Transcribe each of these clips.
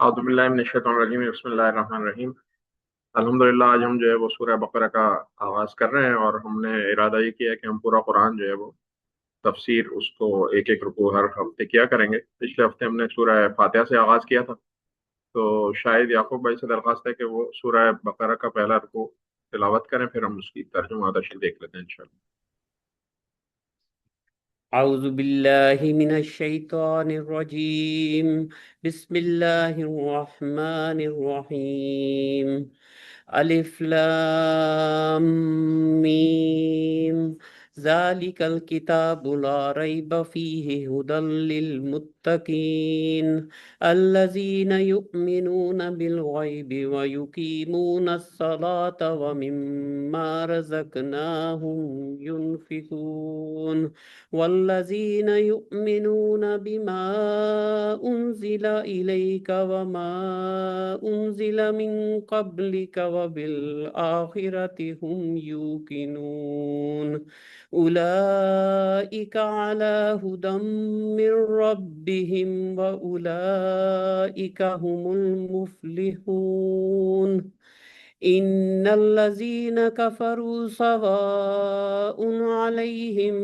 اعوذ باللہ من الشیطان الرجیم بسم اللہ الرحمن الرحیم۔ الحمدللہ آج ہم جو ہے وہ سورہ بقرہ کا آغاز کر رہے ہیں، اور ہم نے ارادہ یہ کیا ہے کہ ہم پورا قرآن جو ہے وہ تفسیر اس کو ایک ایک رکوع ہر ہفتے کیا کریں گے۔ پچھلے ہفتے ہم نے سورہ فاتحہ سے آغاز کیا تھا، تو شاید یعقوب بھائی سے درخواست ہے کہ وہ سورہ بقرہ کا پہلا رکوع تلاوت کریں، پھر ہم اس کی ترجمہ تشریح دیکھ لیتے ہیں انشاءاللہ۔ أعوذ بالله من الشيطان الرجيم. بسم الله الرحمن الرحيم. ألف لام ميم. ذلك الكتاب لا ريب فيه هدى للمتقين الذين يؤمنون بالغيب ويقيمون الصلاة ومما رزقناهم ينفقون والذين يؤمنون بما أنزل إليك وما أنزل من قبلك وبالآخرة هم يوقنون أولئك على هدى من ربهم وأولئك هم المفلحون. إن الذين كفروا سواء عليهم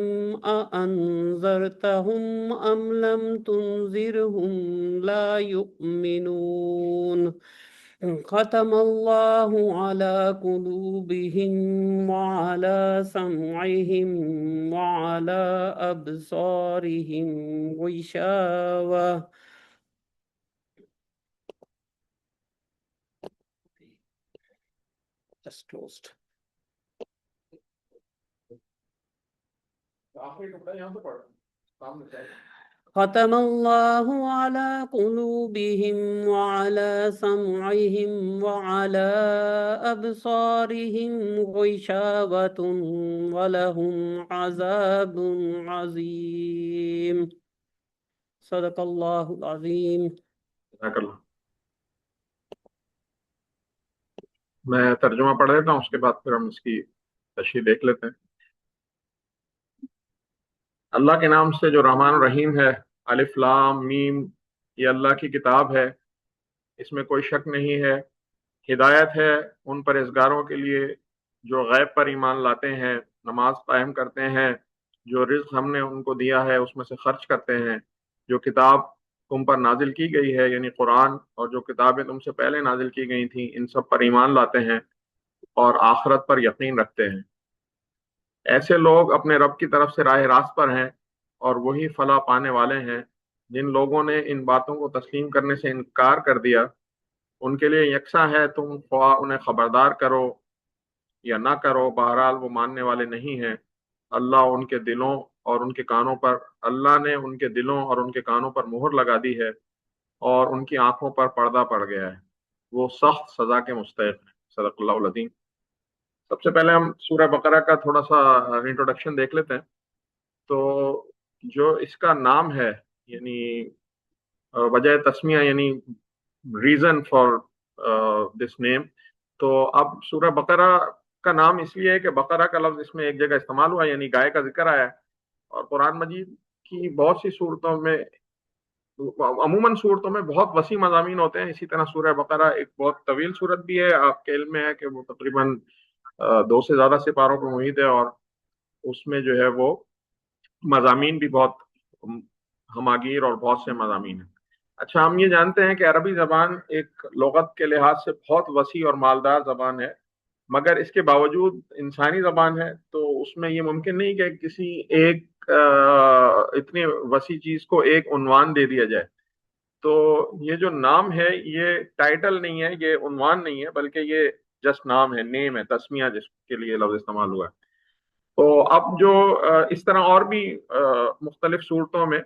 أأنذرتهم أم لم تنذرهم لا يؤمنون. ختم الله على قلوبهم وعلى سمعهم وعلى أبصارهم غشاوة. Just closed. ختم الله على قلوبهم وعلى سمعهم وعلى أبصارهم غشاوة ولهم عذاب عظيم. صدق الله العظيم. جزاک اللہ۔ میں ترجمہ پڑھ لیتا ہوں، اس کے بعد پھر ہم اس کی تشریح دیکھ لیتے ہیں۔ اللہ کے نام سے جو رحمان الرحیم ہے۔ الف لام میم، یہ اللہ کی کتاب ہے، اس میں کوئی شک نہیں ہے۔ ہدایت ہے ان پرہیزگاروں کے لیے جو غیب پر ایمان لاتے ہیں، نماز قائم کرتے ہیں، جو رزق ہم نے ان کو دیا ہے اس میں سے خرچ کرتے ہیں، جو کتاب تم پر نازل کی گئی ہے یعنی قرآن، اور جو کتابیں تم سے پہلے نازل کی گئی تھیں ان سب پر ایمان لاتے ہیں اور آخرت پر یقین رکھتے ہیں۔ ایسے لوگ اپنے رب کی طرف سے راہ راست پر ہیں، اور وہی فلاح پانے والے ہیں۔ جن لوگوں نے ان باتوں کو تسلیم کرنے سے انکار کر دیا، ان کے لیے یکساں ہے، تم خواہ انہیں خبردار کرو یا نہ کرو، بہرحال وہ ماننے والے نہیں ہیں۔ اللہ ان کے دلوں اور ان کے کانوں پر اللہ نے ان کے دلوں اور ان کے کانوں پر مہر لگا دی ہے، اور ان کی آنکھوں پر پردہ پڑ گیا ہے، وہ سخت سزا کے مستحق ہیں۔ صدق اللہ العظیم۔ سب سے پہلے ہم سورہ بقرہ کا تھوڑا سا انٹروڈکشن دیکھ لیتے ہیں۔ تو جو اس کا نام ہے، یعنی وجہ تسمیہ، یعنی ریزن فار دس نیم، تو اب سورہ بقرہ کا نام اس لیے ہے کہ بقرہ کا لفظ اس میں ایک جگہ استعمال ہوا، یعنی گائے کا ذکر آیا ہے، اور قرآن مجید کی بہت سی صورتوں میں، عموماً صورتوں میں بہت وسیع مضامین ہوتے ہیں۔ اسی طرح سورہ بقرہ ایک بہت طویل صورت بھی ہے، آپ کے علم میں ہے کہ وہ تقریباً 2 سے زیادہ سپاروں پر محیط ہے، اور اس میں جو ہے وہ مضامین بھی بہت ہماگیر اور بہت سے مضامین ہیں۔ اچھا، ہم یہ جانتے ہیں کہ عربی زبان ایک لغت کے لحاظ سے بہت وسیع اور مالدار زبان ہے، مگر اس کے باوجود انسانی زبان ہے، تو اس میں یہ ممکن نہیں کہ کسی ایک اتنی وسیع چیز کو ایک عنوان دے دیا جائے۔ تو یہ جو نام ہے یہ ٹائٹل نہیں ہے، یہ عنوان نہیں ہے، بلکہ یہ جسٹ نام ہے، نیم ہے، تسمیہ جس کے لیے لفظ استعمال ہوا ہے۔ تو اب جو اس طرح اور بھی مختلف صورتوں میں،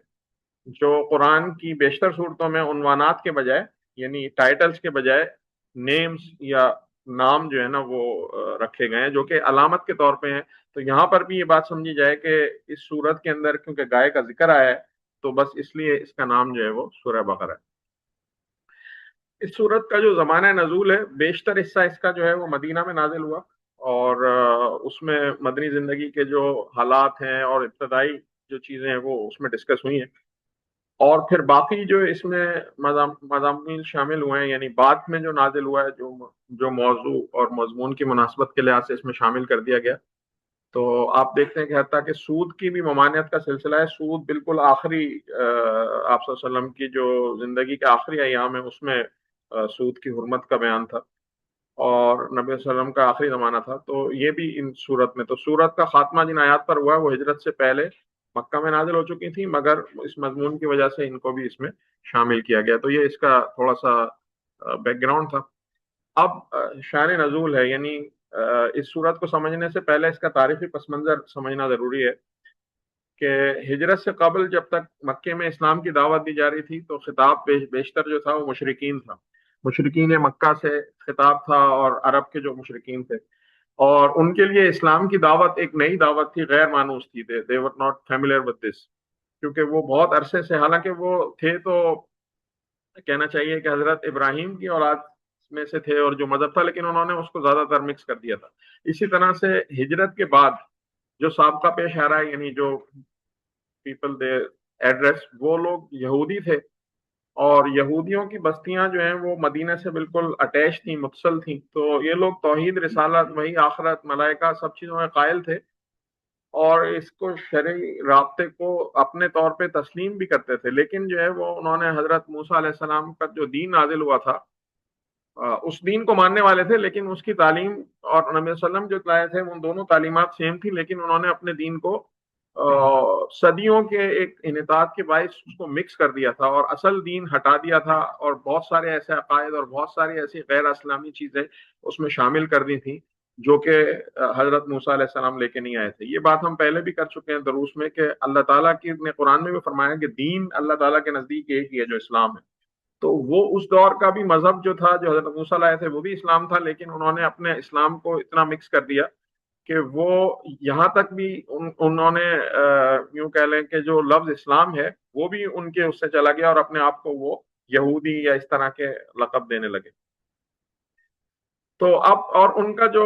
جو قرآن کی بیشتر صورتوں میں عنوانات کے بجائے، یعنی ٹائٹلز کے بجائے نیمز یا نام جو ہے نا وہ رکھے گئے ہیں، جو کہ علامت کے طور پہ ہیں۔ تو یہاں پر بھی یہ بات سمجھی جائے کہ اس صورت کے اندر کیونکہ گائے کا ذکر آیا ہے، تو بس اس لیے اس کا نام جو ہے وہ سورہ بقرہ ہے۔ اس صورت کا جو زمانہ نزول ہے، بیشتر حصہ اس کا جو ہے وہ مدینہ میں نازل ہوا، اور اس میں مدنی زندگی کے جو حالات ہیں اور ابتدائی جو چیزیں ہیں وہ اس میں ڈسکس ہوئی ہیں۔ اور پھر باقی جو اس میں مضامین شامل ہوئے ہیں، یعنی بعد میں جو نازل ہوا ہے، جو موضوع اور مضمون کی مناسبت کے لحاظ سے اس میں شامل کر دیا گیا، تو آپ دیکھتے ہیں کہ حتیٰ کہ سود کی بھی ممانعت کا سلسلہ ہے. سود بالکل آخری آپ صلی اللہ علیہ وسلم کی جو زندگی کے آخری ایام ہیں اس میں سود کی حرمت کا بیان تھا، اور نبی صلی اللہ علیہ وسلم کا آخری زمانہ تھا. تو یہ بھی ان صورت میں، تو صورت کا خاتمہ جن آیات پر ہوا ہے وہ ہجرت سے پہلے مکہ میں نازل ہو چکی تھی، مگر اس مضمون کی وجہ سے ان کو بھی اس میں شامل کیا گیا. تو یہ اس کا تھوڑا سا بیک گراؤنڈ تھا. اب شان نزول ہے، یعنی اس صورت کو سمجھنے سے پہلے اس کا تاریخی پس منظر سمجھنا ضروری ہے کہ ہجرت سے قبل جب تک مکے میں اسلام کی دعوت دی جا رہی تھی تو خطاب بیشتر جو تھا وہ مشرکین تھا، مشرکین مکہ سے خطاب تھا، اور عرب کے جو مشرکین تھے، اور ان کے لیے اسلام کی دعوت ایک نئی دعوت تھی، غیر مانوس تھی. they were not familiar with this، کیونکہ وہ بہت عرصے سے، حالانکہ وہ تھے تو کہنا چاہیے کہ حضرت ابراہیم کی اولاد میں سے تھے اور جو مذہب تھا، لیکن انہوں نے اس کو زیادہ تر مکس کر دیا تھا. اسی طرح سے ہجرت کے بعد جو سابقہ پیش آ رہا ہے، یعنی جو پیپل دے ایڈریس، وہ لوگ یہودی تھے، اور یہودیوں کی بستیاں جو ہیں وہ مدینہ سے بالکل اٹیچ تھیں، متصل تھیں. تو یہ لوگ توحید، رسالت، وہی آخرت، ملائکہ، سب چیزوں میں قائل تھے، اور اس کو شرعی رابطے کو اپنے طور پہ تسلیم بھی کرتے تھے. لیکن جو ہے وہ انہوں نے حضرت موسیٰ علیہ السلام کا جو دین نازل ہوا تھا اس دین کو ماننے والے تھے، لیکن اس کی تعلیم اور نبی صلی اللہ علیہ وسلم جو لائے تھے ان دونوں تعلیمات سیم تھی، لیکن انہوں نے اپنے دین کو صدیوں کے ایک انحطاط کے باعث اس کو مکس کر دیا تھا اور اصل دین ہٹا دیا تھا، اور بہت سارے ایسے عقائد اور بہت ساری ایسی غیر اسلامی چیزیں اس میں شامل کر دی تھیں جو کہ حضرت موسیٰ علیہ السلام لے کے نہیں آئے تھے. یہ بات ہم پہلے بھی کر چکے ہیں دروس میں کہ اللہ تعالیٰ کی نے قرآن میں بھی فرمایا کہ دین اللہ تعالیٰ کے نزدیک ایک ہی ہے جو اسلام ہے. تو وہ اس دور کا بھی مذہب جو تھا، جو حضرت موسیٰ لائے تھے، وہ بھی اسلام تھا، لیکن انہوں نے اپنے اسلام کو اتنا مکس کر دیا کہ وہ یہاں تک بھی انہوں نے یوں کہہ لیں کہ جو لفظ اسلام ہے وہ بھی ان کے اس سے چلا گیا، اور اپنے آپ کو وہ یہودی یا اس طرح کے لقب دینے لگے. تو اب اور ان کا جو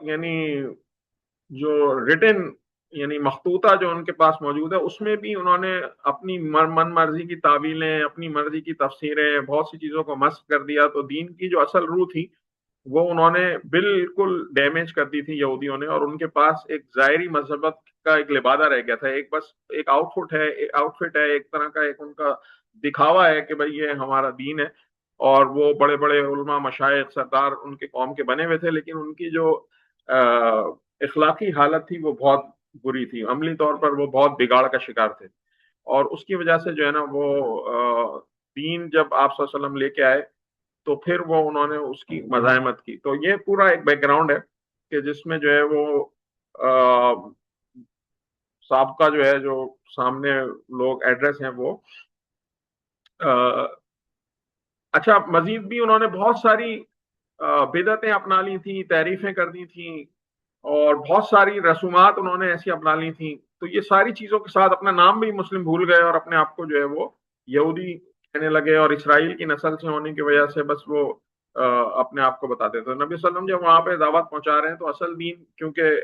یعنی جو ریٹن یعنی مخطوطہ جو ان کے پاس موجود ہے، اس میں بھی انہوں نے اپنی من مرضی کی تعویلیں، اپنی مرضی کی تفسیریں، بہت سی چیزوں کو مسخ کر دیا. تو دین کی جو اصل روح تھی وہ انہوں نے بالکل ڈیمیج کر دی تھی یہودیوں نے، اور ان کے پاس ایک ظاہری مذہبت کا ایک لبادہ رہ گیا تھا، ایک بس ایک آؤٹ فٹ ہے، ایک طرح کا ایک ان کا دکھاوا ہے کہ بھئی یہ ہمارا دین ہے. اور وہ بڑے بڑے علماء، مشائخ، سردار ان کے قوم کے بنے ہوئے تھے، لیکن ان کی جو اخلاقی حالت تھی وہ بہت بری تھی، عملی طور پر وہ بہت بگاڑ کا شکار تھے. اور اس کی وجہ سے جو ہے نا وہ دین جب آپ صلی اللہ علیہ وسلم لے کے آئے تو پھر وہ انہوں نے اس کی مزاحمت کی. تو یہ پورا ایک بیک گراؤنڈ ہے کہ جس میں جو ہے وہ سابقہ جو ہے جو سامنے لوگ ایڈریس ہیں وہ اچھا. مزید بھی انہوں نے بہت ساری بدعتیں اپنا لی تھیں، تحریفیں کر دی تھیں، اور بہت ساری رسومات انہوں نے ایسی اپنا لی تھیں. تو یہ ساری چیزوں کے ساتھ اپنا نام بھی مسلم بھول گئے اور اپنے آپ کو جو ہے وہ یہودی کہنے لگے، اور اسرائیل کی نسل سے ہونے کی وجہ سے بس وہ اپنے آپ کو بتاتے تھے. نبی صلی اللہ علیہ وسلم جب وہاں پہ دعوت پہنچا رہے ہیں تو اصل دین، کیونکہ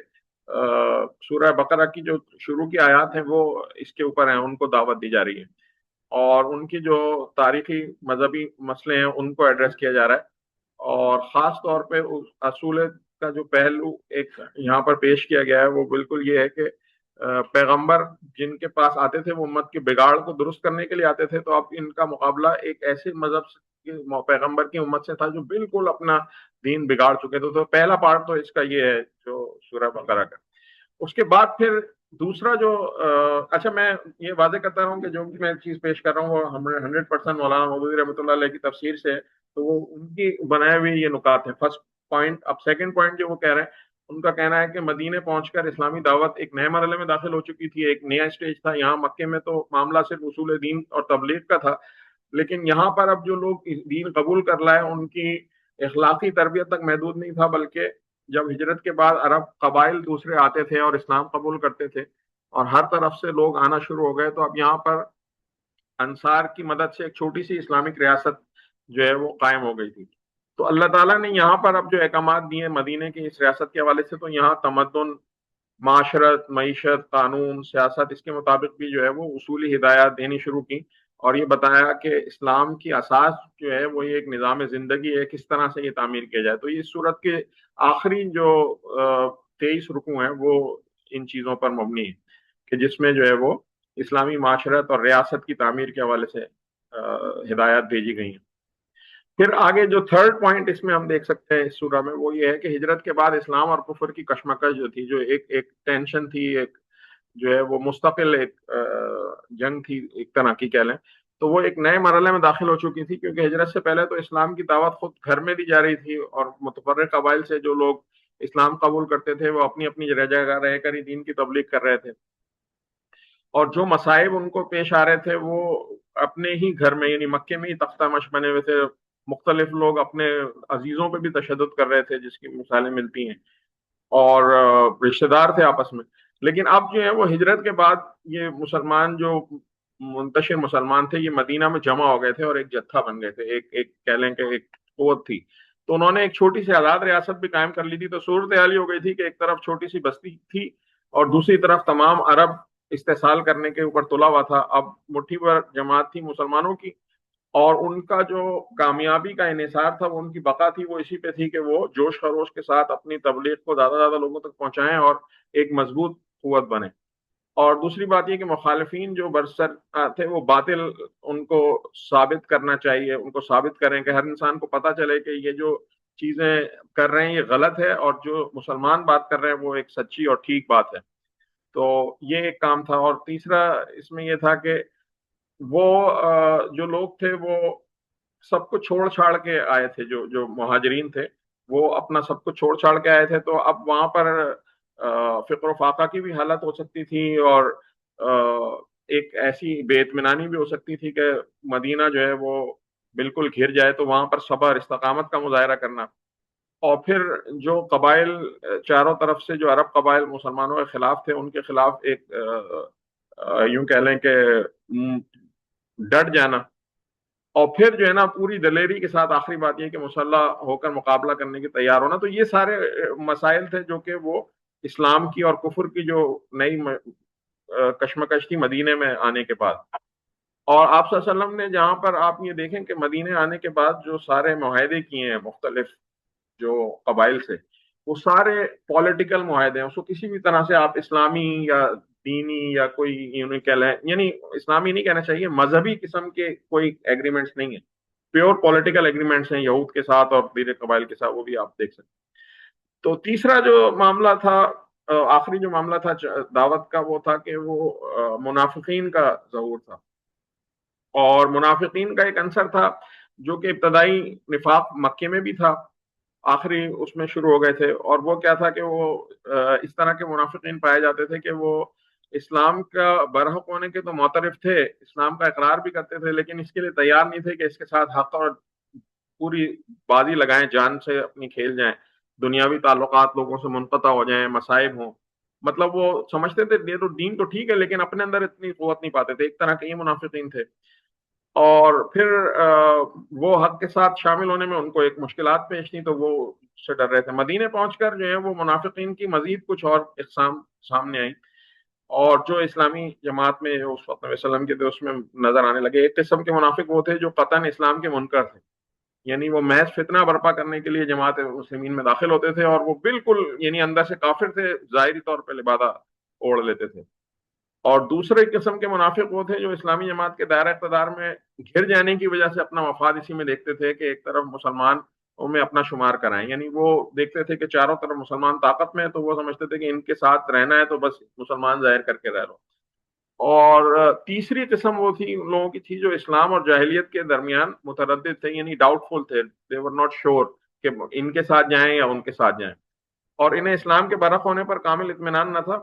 سورہ بقرہ کی جو شروع کی آیات ہیں وہ اس کے اوپر ہیں، ان کو دعوت دی جا رہی ہے، اور ان کی جو تاریخی مذہبی مسئلے ہیں ان کو ایڈریس کیا جا رہا ہے. اور خاص طور پہ اصول کا جو پہلو ایک یہاں پر پیش کیا گیا ہے وہ بالکل یہ ہے کہ پیغمبر جن کے پاس آتے تھے وہ امت کے بگاڑ کو درست کرنے کے لیے آتے تھے، تو اب ان کا مقابلہ ایک ایسے مذہب پیغمبر کی امت سے تھا جو بالکل اپنا دین بگاڑ چکے تھے. تو پہلا پارٹ تو اس کا یہ ہے جو سورہ بقرہ کا. اس کے بعد پھر دوسرا جو اچھا میں یہ واضح کرتا رہا ہوں کہ جو بھی میں چیز پیش کر رہا ہوں وہ 100% مولانا مودودی رحمۃ اللہ علیہ کی تفسیر سے، تو وہ ان کی بنائے ہوئے یہ نکات ہیں. First point. اب سیکنڈ پوائنٹ جو وہ کہہ رہے ہیں، ان کا کہنا ہے کہ مدینے پہنچ کر اسلامی دعوت ایک نئے مرحلے میں داخل ہو چکی تھی، ایک نیا اسٹیج تھا. یہاں مکے میں تو معاملہ صرف اصول دین اور تبلیغ کا تھا، لیکن یہاں پر اب جو لوگ دین قبول کر لائے ان کی اخلاقی تربیت تک محدود نہیں تھا، بلکہ جب ہجرت کے بعد عرب قبائل دوسرے آتے تھے اور اسلام قبول کرتے تھے اور ہر طرف سے لوگ آنا شروع ہو گئے، تو اب یہاں پر انصار کی مدد سے ایک چھوٹی سی اسلامک ریاست جو ہے وہ قائم ہو گئی تھی. تو اللہ تعالیٰ نے یہاں پر اب جو احکامات دیے مدینے کی اس ریاست کے حوالے سے، تو یہاں تمدن معاشرت، معیشت، قانون، سیاست، اس کے مطابق بھی جو ہے وہ اصولی ہدایات دینی شروع کی، اور یہ بتایا کہ اسلام کی اساس جو ہے وہ یہ ایک نظام زندگی ہے، کس طرح سے یہ تعمیر کیا جائے۔ تو اس صورت کے آخری جو 23 رکوع ہیں وہ ان چیزوں پر مبنی ہے، کہ جس میں جو ہے وہ اسلامی معاشرت اور ریاست کی تعمیر کے حوالے سے ہدایات بھیجی گئی ہیں۔ پھر آگے جو تھرڈ پوائنٹ اس میں ہم دیکھ سکتے ہیں اس سورہ میں، وہ یہ ہے کہ ہجرت کے بعد اسلام اور کفر کی کشمکش جو تھی، جو ایک ٹینشن تھی، ایک جو ہے وہ مستقل ایک جنگ تھی ایک طرح کی کہہ لیں، تو وہ ایک نئے مرحلے میں داخل ہو چکی تھی، کیونکہ ہجرت سے پہلے تو اسلام کی دعوت خود گھر میں دی جا رہی تھی، اور متفرق قبائل سے جو لوگ اسلام قبول کرتے تھے وہ اپنی اپنی جگہ رہ کر ہی دین کی تبلیغ کر رہے تھے، اور جو مصائب ان کو پیش آ رہے تھے وہ اپنے ہی گھر میں، یعنی مکے میں ہی تختہ مش بنے ہوئے تھے، مختلف لوگ اپنے عزیزوں پہ بھی تشدد کر رہے تھے جس کی مثالیں ملتی ہیں، اور رشتہ دار تھے آپس میں۔ لیکن اب جو ہے وہ ہجرت کے بعد یہ مسلمان جو منتشر مسلمان تھے یہ مدینہ میں جمع ہو گئے تھے اور ایک جتھا بن گئے تھے، ایک کہہ لیں کہ ایک قوت تھی، تو انہوں نے ایک چھوٹی سی آزاد ریاست بھی قائم کر لی تھی۔ تو صورتحال ہو گئی تھی کہ ایک طرف چھوٹی سی بستی تھی اور دوسری طرف تمام عرب استحصال کرنے کے اوپر تلا ہوا تھا۔ اب مٹھی بھر جماعت تھی مسلمانوں کی، اور ان کا جو کامیابی کا انحصار تھا، وہ ان کی بقا تھی، وہ اسی پہ تھی کہ وہ جوش خروش کے ساتھ اپنی تبلیغ کو زیادہ لوگوں تک پہنچائیں اور ایک مضبوط قوت بنے۔ اور دوسری بات یہ کہ مخالفین جو برسر تھے وہ باطل ان کو ثابت کرنا چاہیے، ان کو ثابت کریں کہ ہر انسان کو پتہ چلے کہ یہ جو چیزیں کر رہے ہیں یہ غلط ہے، اور جو مسلمان بات کر رہے ہیں وہ ایک سچی اور ٹھیک بات ہے۔ تو یہ ایک کام تھا۔ اور تیسرا اس میں یہ تھا کہ وہ جو لوگ تھے وہ سب کو چھوڑ چھاڑ کے آئے تھے، جو مہاجرین تھے وہ اپنا سب کو چھوڑ چھاڑ کے آئے تھے، تو اب وہاں پر فقر و فاقہ کی بھی حالت ہو سکتی تھی، اور ایک ایسی بے اطمینانی بھی ہو سکتی تھی کہ مدینہ جو ہے وہ بالکل گھر جائے، تو وہاں پر صبر استقامت کا مظاہرہ کرنا۔ اور پھر جو قبائل چاروں طرف سے جو عرب قبائل مسلمانوں کے خلاف تھے ان کے خلاف ایک یوں کہہ لیں کہ ڈٹ جانا، اور پھر جو ہے نا پوری دلیری کے ساتھ آخری بات یہ کہ مسلح ہو کر مقابلہ کرنے کے تیار ہونا۔ تو یہ سارے مسائل تھے جو کہ وہ اسلام کی اور کفر کی جو نئی کشمکش تھی مدینے میں آنے کے بعد۔ اور آپ صلی اللہ علیہ وسلم نے جہاں پر آپ یہ دیکھیں کہ مدینے آنے کے بعد جو سارے معاہدے کیے ہیں مختلف جو قبائل سے، وہ سارے پولیٹیکل معاہدے ہیں، اس کو کسی بھی طرح سے آپ اسلامی یا دینی یا کوئی یوں کہہ لیں، یعنی اسلامی نہیں کہنا چاہیے، مذہبی قسم کے کوئی ایگریمنٹس نہیں ہیں، پیور پولیٹیکل ایگریمنٹس ہیں یہود کے ساتھ اور دیگر قبائل کے ساتھ، وہ بھی آپ دیکھ سکتے ہیں۔ تو تیسرا جو معاملہ تھا، آخری جو معاملہ تھا دعوت کا، وہ تھا کہ وہ منافقین کا ظہور تھا، اور منافقین کا ایک عنصر تھا جو کہ ابتدائی نفاق مکے میں بھی تھا، آخری اس میں شروع ہو گئے تھے، اور وہ کیا تھا کہ وہ اس طرح کے منافقین پائے جاتے تھے کہ وہ اسلام کا برحق ہونے کے تو معترف تھے، اسلام کا اقرار بھی کرتے تھے، لیکن اس کے لیے تیار نہیں تھے کہ اس کے ساتھ حق اور پوری بازی لگائیں، جان سے اپنی کھیل جائیں، دنیاوی تعلقات لوگوں سے منقطع ہو جائیں، مصائب ہوں۔ مطلب وہ سمجھتے تھے یہ تو دین تو ٹھیک ہے، لیکن اپنے اندر اتنی قوت نہیں پاتے تھے، ایک طرح کے یہ منافقین تھے۔ اور پھر وہ حق کے ساتھ شامل ہونے میں ان کو ایک مشکلات پیش تھیں، تو وہ سے ڈر رہے تھے۔ مدینے پہنچ کر جو ہے وہ منافقین کی مزید کچھ اور اقسام سامنے آئیں، اور جو اسلامی جماعت میں اس وقت نبی صلی اللہ علیہ وسلم کے تھے اس میں نظر آنے لگے۔ ایک قسم کے منافق وہ تھے جو قطعاً اسلام کے منکر تھے، یعنی وہ محض فتنہ برپا کرنے کے لیے جماعت مسلمین میں داخل ہوتے تھے، اور وہ بالکل یعنی اندر سے کافر تھے، ظاہری طور پہ لبادہ اوڑھ لیتے تھے۔ اور دوسرے قسم کے منافق وہ تھے جو اسلامی جماعت کے دائرہ اقتدار میں گھر جانے کی وجہ سے اپنا مفاد اسی میں دیکھتے تھے کہ ایک طرف مسلمان میں اپنا شمار کرائیں، یعنی وہ دیکھتے تھے کہ چاروں طرف مسلمان طاقت میں ہے، تو وہ سمجھتے تھے کہ ان کے ساتھ رہنا ہے تو بس مسلمان ظاہر کر کے رہ لو۔ اور تیسری قسم وہ تھی ان لوگوں کی تھی جو اسلام اور جاہلیت کے درمیان متردد تھے، یعنی ڈاؤٹ فل تھے، دے ور ناٹ شیور کہ ان کے ساتھ جائیں یا ان کے ساتھ جائیں، اور انہیں اسلام کے برحق ہونے پر کامل اطمینان نہ تھا،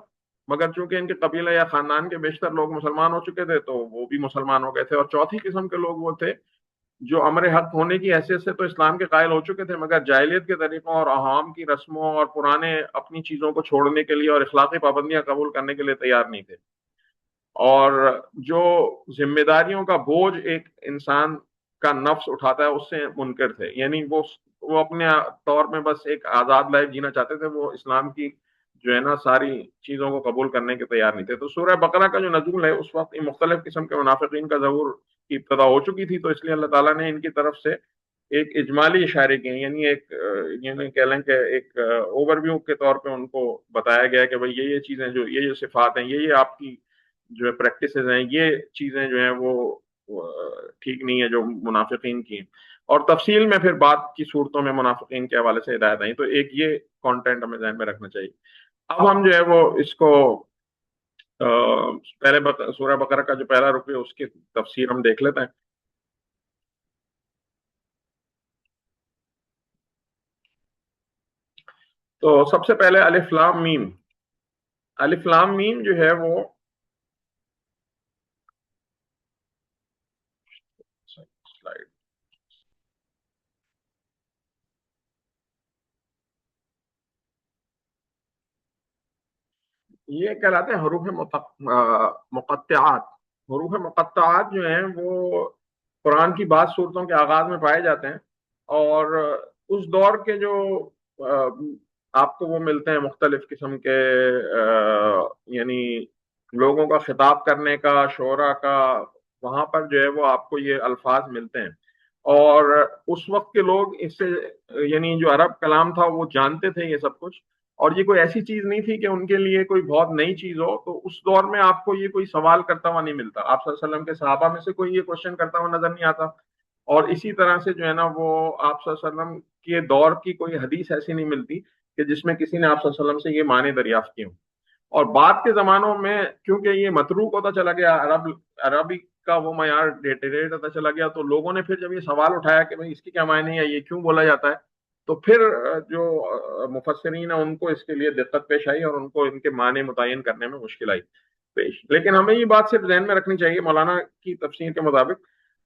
مگر چونکہ ان کے قبیلہ یا خاندان کے بیشتر لوگ مسلمان ہو چکے تھے تو وہ بھی مسلمان ہو گئے تھے۔ اور چوتھی قسم کے لوگ وہ تھے جو امر حق ہونے کی حیثیت سے تو اسلام کے قائل ہو چکے تھے، مگر جاہلیت کے طریقوں اور عوام کی رسموں اور پرانے اپنی چیزوں کو چھوڑنے کے لیے اور اخلاقی پابندیاں قبول کرنے کے لیے تیار نہیں تھے، اور جو ذمہ داریوں کا بوجھ ایک انسان کا نفس اٹھاتا ہے اس سے منکر تھے، یعنی وہ اپنے طور میں بس ایک آزاد لائف جینا چاہتے تھے، وہ اسلام کی جو ہے نا ساری چیزوں کو قبول کرنے کے تیار نہیں تھے. تو سورہ بقرہ کا جو نزول ہے اس وقت مختلف قسم کے منافقین کا ظہور کی ابتدا ہو چکی تھی، تو اس لیے اللہ تعالیٰ نے ان کی طرف سے ایک اجمالی اشارے کیے، یعنی ایک یعنی کہہ لیں کہ ایک اوور ویو کے طور پہ ان کو بتایا گیا کہ بھئی یہ چیزیں جو یہ صفات ہیں، یہ آپ کی جو ہے پریکٹسز ہیں، یہ چیزیں جو ہیں وہ ٹھیک نہیں ہے جو منافقین کی ہیں. اور تفصیل میں پھر بعد کی صورتوں میں منافقین کے حوالے سے ہدایت آئیں. تو ایک یہ کانٹینٹ ہمیں ذہن میں رکھنا چاہیے. اب ہم جو ہے وہ اس کو پہلے سورہ بقرہ کا جو پہلا رکوع ہے اس کی تفسیر ہم دیکھ لیتے ہیں. تو سب سے پہلے الف لام میم. الف لام میم جو ہے وہ یہ کہلاتے ہیں حروف مقطعات. حروف مقطعات جو ہیں وہ قرآن کی بعض صورتوں کے آغاز میں پائے جاتے ہیں، اور اس دور کے جو آپ کو وہ ملتے ہیں مختلف قسم کے یعنی لوگوں کا خطاب کرنے کا، شعرا کا، وہاں پر جو ہے وہ آپ کو یہ الفاظ ملتے ہیں. اور اس وقت کے لوگ اس سے یعنی جو عرب کلام تھا وہ جانتے تھے یہ سب کچھ، اور یہ کوئی ایسی چیز نہیں تھی کہ ان کے لیے کوئی بہت نئی چیز ہو. تو اس دور میں آپ کو یہ کوئی سوال کرتا ہوا نہیں ملتا. آپ صلی اللہ علیہ وسلم کے صحابہ میں سے کوئی یہ کوشچن کرتا ہوا نظر نہیں آتا، اور اسی طرح سے جو ہے نا وہ آپ صلی اللہ علیہ وسلم کے دور کی کوئی حدیث ایسی نہیں ملتی کہ جس میں کسی نے آپ صلی اللہ علیہ وسلم سے یہ معنی دریافت کیے ہوں. اور بعد کے زمانوں میں کیونکہ یہ متروک ہوتا چلا گیا، عربی کا وہ معیار ڈیٹیریٹ ہوتا چلا گیا، تو لوگوں نے پھر جب یہ سوال اٹھایا کہ بھئی اس کی کیا معنی ہے، یہ کیوں بولا جاتا ہے، تو پھر جو مفسرین ہیں ان کو اس کے لیے دقت پیش آئی، اور ان کو ان کے معنی متعین کرنے میں مشکل آئی پیش. لیکن ہمیں یہ بات صرف ذہن میں رکھنی چاہیے مولانا کی تفسیر کے مطابق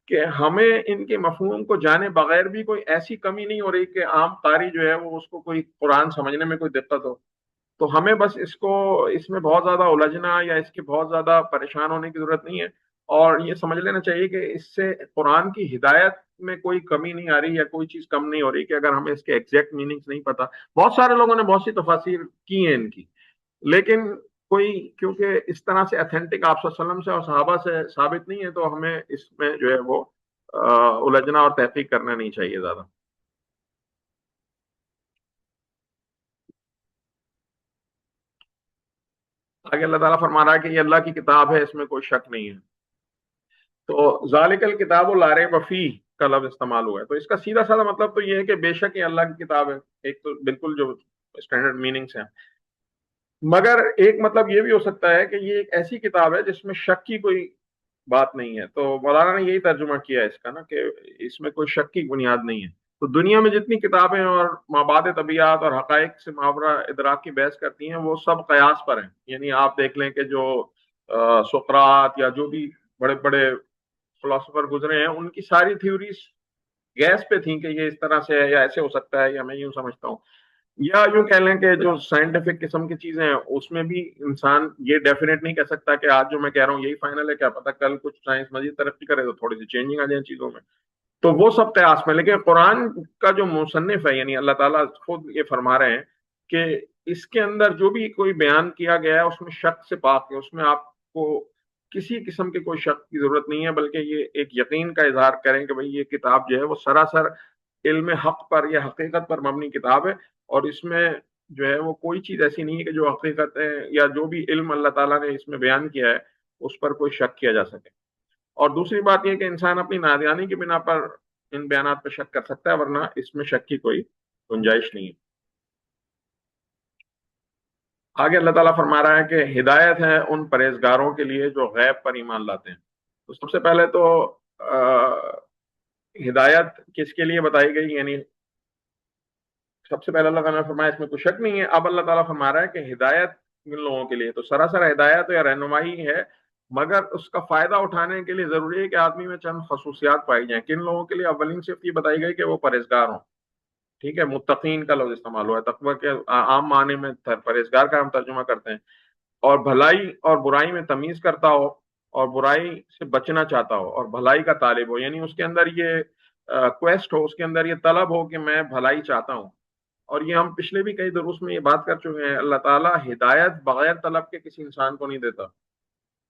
کہ ہمیں ان کے مفہوم کو جانے بغیر بھی کوئی ایسی کمی نہیں ہو رہی کہ عام قاری جو ہے وہ اس کو کوئی قرآن سمجھنے میں کوئی دقت ہو. تو ہمیں بس اس میں بہت زیادہ الجھنا یا اس کی بہت زیادہ پریشان ہونے کی ضرورت نہیں ہے، اور یہ سمجھ لینا چاہیے کہ اس سے قرآن کی ہدایت میں کوئی کمی نہیں آ رہی یا کوئی چیز کم نہیں ہو رہی کہ اگر ہمیں اس کے ایگزیکٹ میننگز نہیں پتا. بہت سارے لوگوں نے بہت سی تفاسیر کی ہیں ان کی، لیکن کوئی کیونکہ اس طرح سے اتھینٹک آپ صلی اللہ علیہ وسلم سے اور صحابہ سے ثابت نہیں ہے، تو ہمیں اس میں جو ہے وہ الجھنا اور تحقیق کرنا نہیں چاہیے زیادہ. آگے اللہ تعالیٰ فرما رہا ہے کہ یہ اللہ کی کتاب ہے، اس میں کوئی شک نہیں ہے. تو ذالک الکتاب لا ریب فیہ کا لفظ استعمال ہوا ہے. تو اس کا سیدھا سادہ مطلب تو یہ ہے کہ بے شک یہ اللہ کی کتاب ہے. ایک تو بالکل جو اسٹینڈرڈ میننگس ہیں، مگر ایک مطلب یہ بھی ہو سکتا ہے کہ یہ ایک ایسی کتاب ہے جس میں شک کی کوئی بات نہیں ہے. تو مولانا نے یہی ترجمہ کیا ہے اس کا نا کہ اس میں کوئی شک کی بنیاد نہیں ہے. تو دنیا میں جتنی کتابیں اور مابعد طبیعت اور حقائق سے محاورہ ادراک کی بحث کرتی ہیں وہ سب قیاس پر ہیں. یعنی آپ دیکھ لیں کہ جو سقراط یا جو بھی بڑے بڑے فلاسفر گزرے ہیں ان کی ساری تھیوریز گیس پہ تھیں کہ یہ اس طرح سے ہے یا ایسے ہو سکتا ہے، یا میں یوں سمجھتا ہوں. یا یوں کہہ لیں کہ جو سائنٹیفک قسم کی چیزیں ہیں اس میں بھی انسان یہ ڈیفینیٹ نہیں کہہ سکتا کہ آج جو میں کہہ رہا ہوں یہی فائنل ہے، کیا پتہ کل کچھ سائنس مزید ترقی کرے تو تھوڑی سی چینجنگ آ جائیں چیزوں میں. تو وہ سب قیاس میں. لیکن قرآن کا جو مصنف ہے یعنی اللہ تعالیٰ خود یہ فرما رہے ہیں کہ اس کے اندر جو بھی کوئی بیان کیا گیا ہے اس میں شک سے پاک ہے، اس میں آپ کو کسی قسم کے کوئی شک کی ضرورت نہیں ہے، بلکہ یہ ایک یقین کا اظہار کریں کہ بھئی یہ کتاب جو ہے وہ سراسر علم حق پر یا حقیقت پر مبنی کتاب ہے، اور اس میں جو ہے وہ کوئی چیز ایسی نہیں ہے کہ جو حقیقت ہے یا جو بھی علم اللہ تعالیٰ نے اس میں بیان کیا ہے اس پر کوئی شک کیا جا سکے. اور دوسری بات یہ کہ انسان اپنی نادانی کی بنا پر ان بیانات پہ شک کر سکتا ہے، ورنہ اس میں شک کی کوئی گنجائش نہیں ہے. آگے اللہ تعالیٰ فرما رہا ہے کہ ہدایت ہے ان پرہیزگاروں کے لیے جو غیب پر ایمان لاتے ہیں. تو سب سے پہلے تو ہدایت کس کے لیے بتائی گئی، یعنی سب سے پہلے اللہ تعالیٰ نے فرمایا اس میں کوئی شک نہیں ہے. اب اللہ تعالیٰ فرما رہا ہے کہ ہدایت ان لوگوں کے لیے تو سراسر ہدایت یا رہنمائی ہے، مگر اس کا فائدہ اٹھانے کے لیے ضروری ہے کہ آدمی میں چند خصوصیات پائی جائیں. کن لوگوں کے لیے؟ اولین صرف یہ بتائی گئی کہ وہ پرہیزگار ہوں. ٹھیک ہے، متقین کا لفظ استعمال ہوا ہے. تقوی کے عام معنی میں پرہیزگار کا ہم ترجمہ کرتے ہیں. اور بھلائی اور برائی میں تمیز کرتا ہو، اور برائی سے بچنا چاہتا ہو، اور بھلائی کا طالب ہو. یعنی اس کے اندر یہ کویسٹ ہو، اس کے اندر یہ طلب ہو کہ میں بھلائی چاہتا ہوں اور یہ ہم پچھلے بھی کئی دروس میں یہ بات کر چکے ہیں، اللہ تعالیٰ ہدایت بغیر طلب کے کسی انسان کو نہیں دیتا.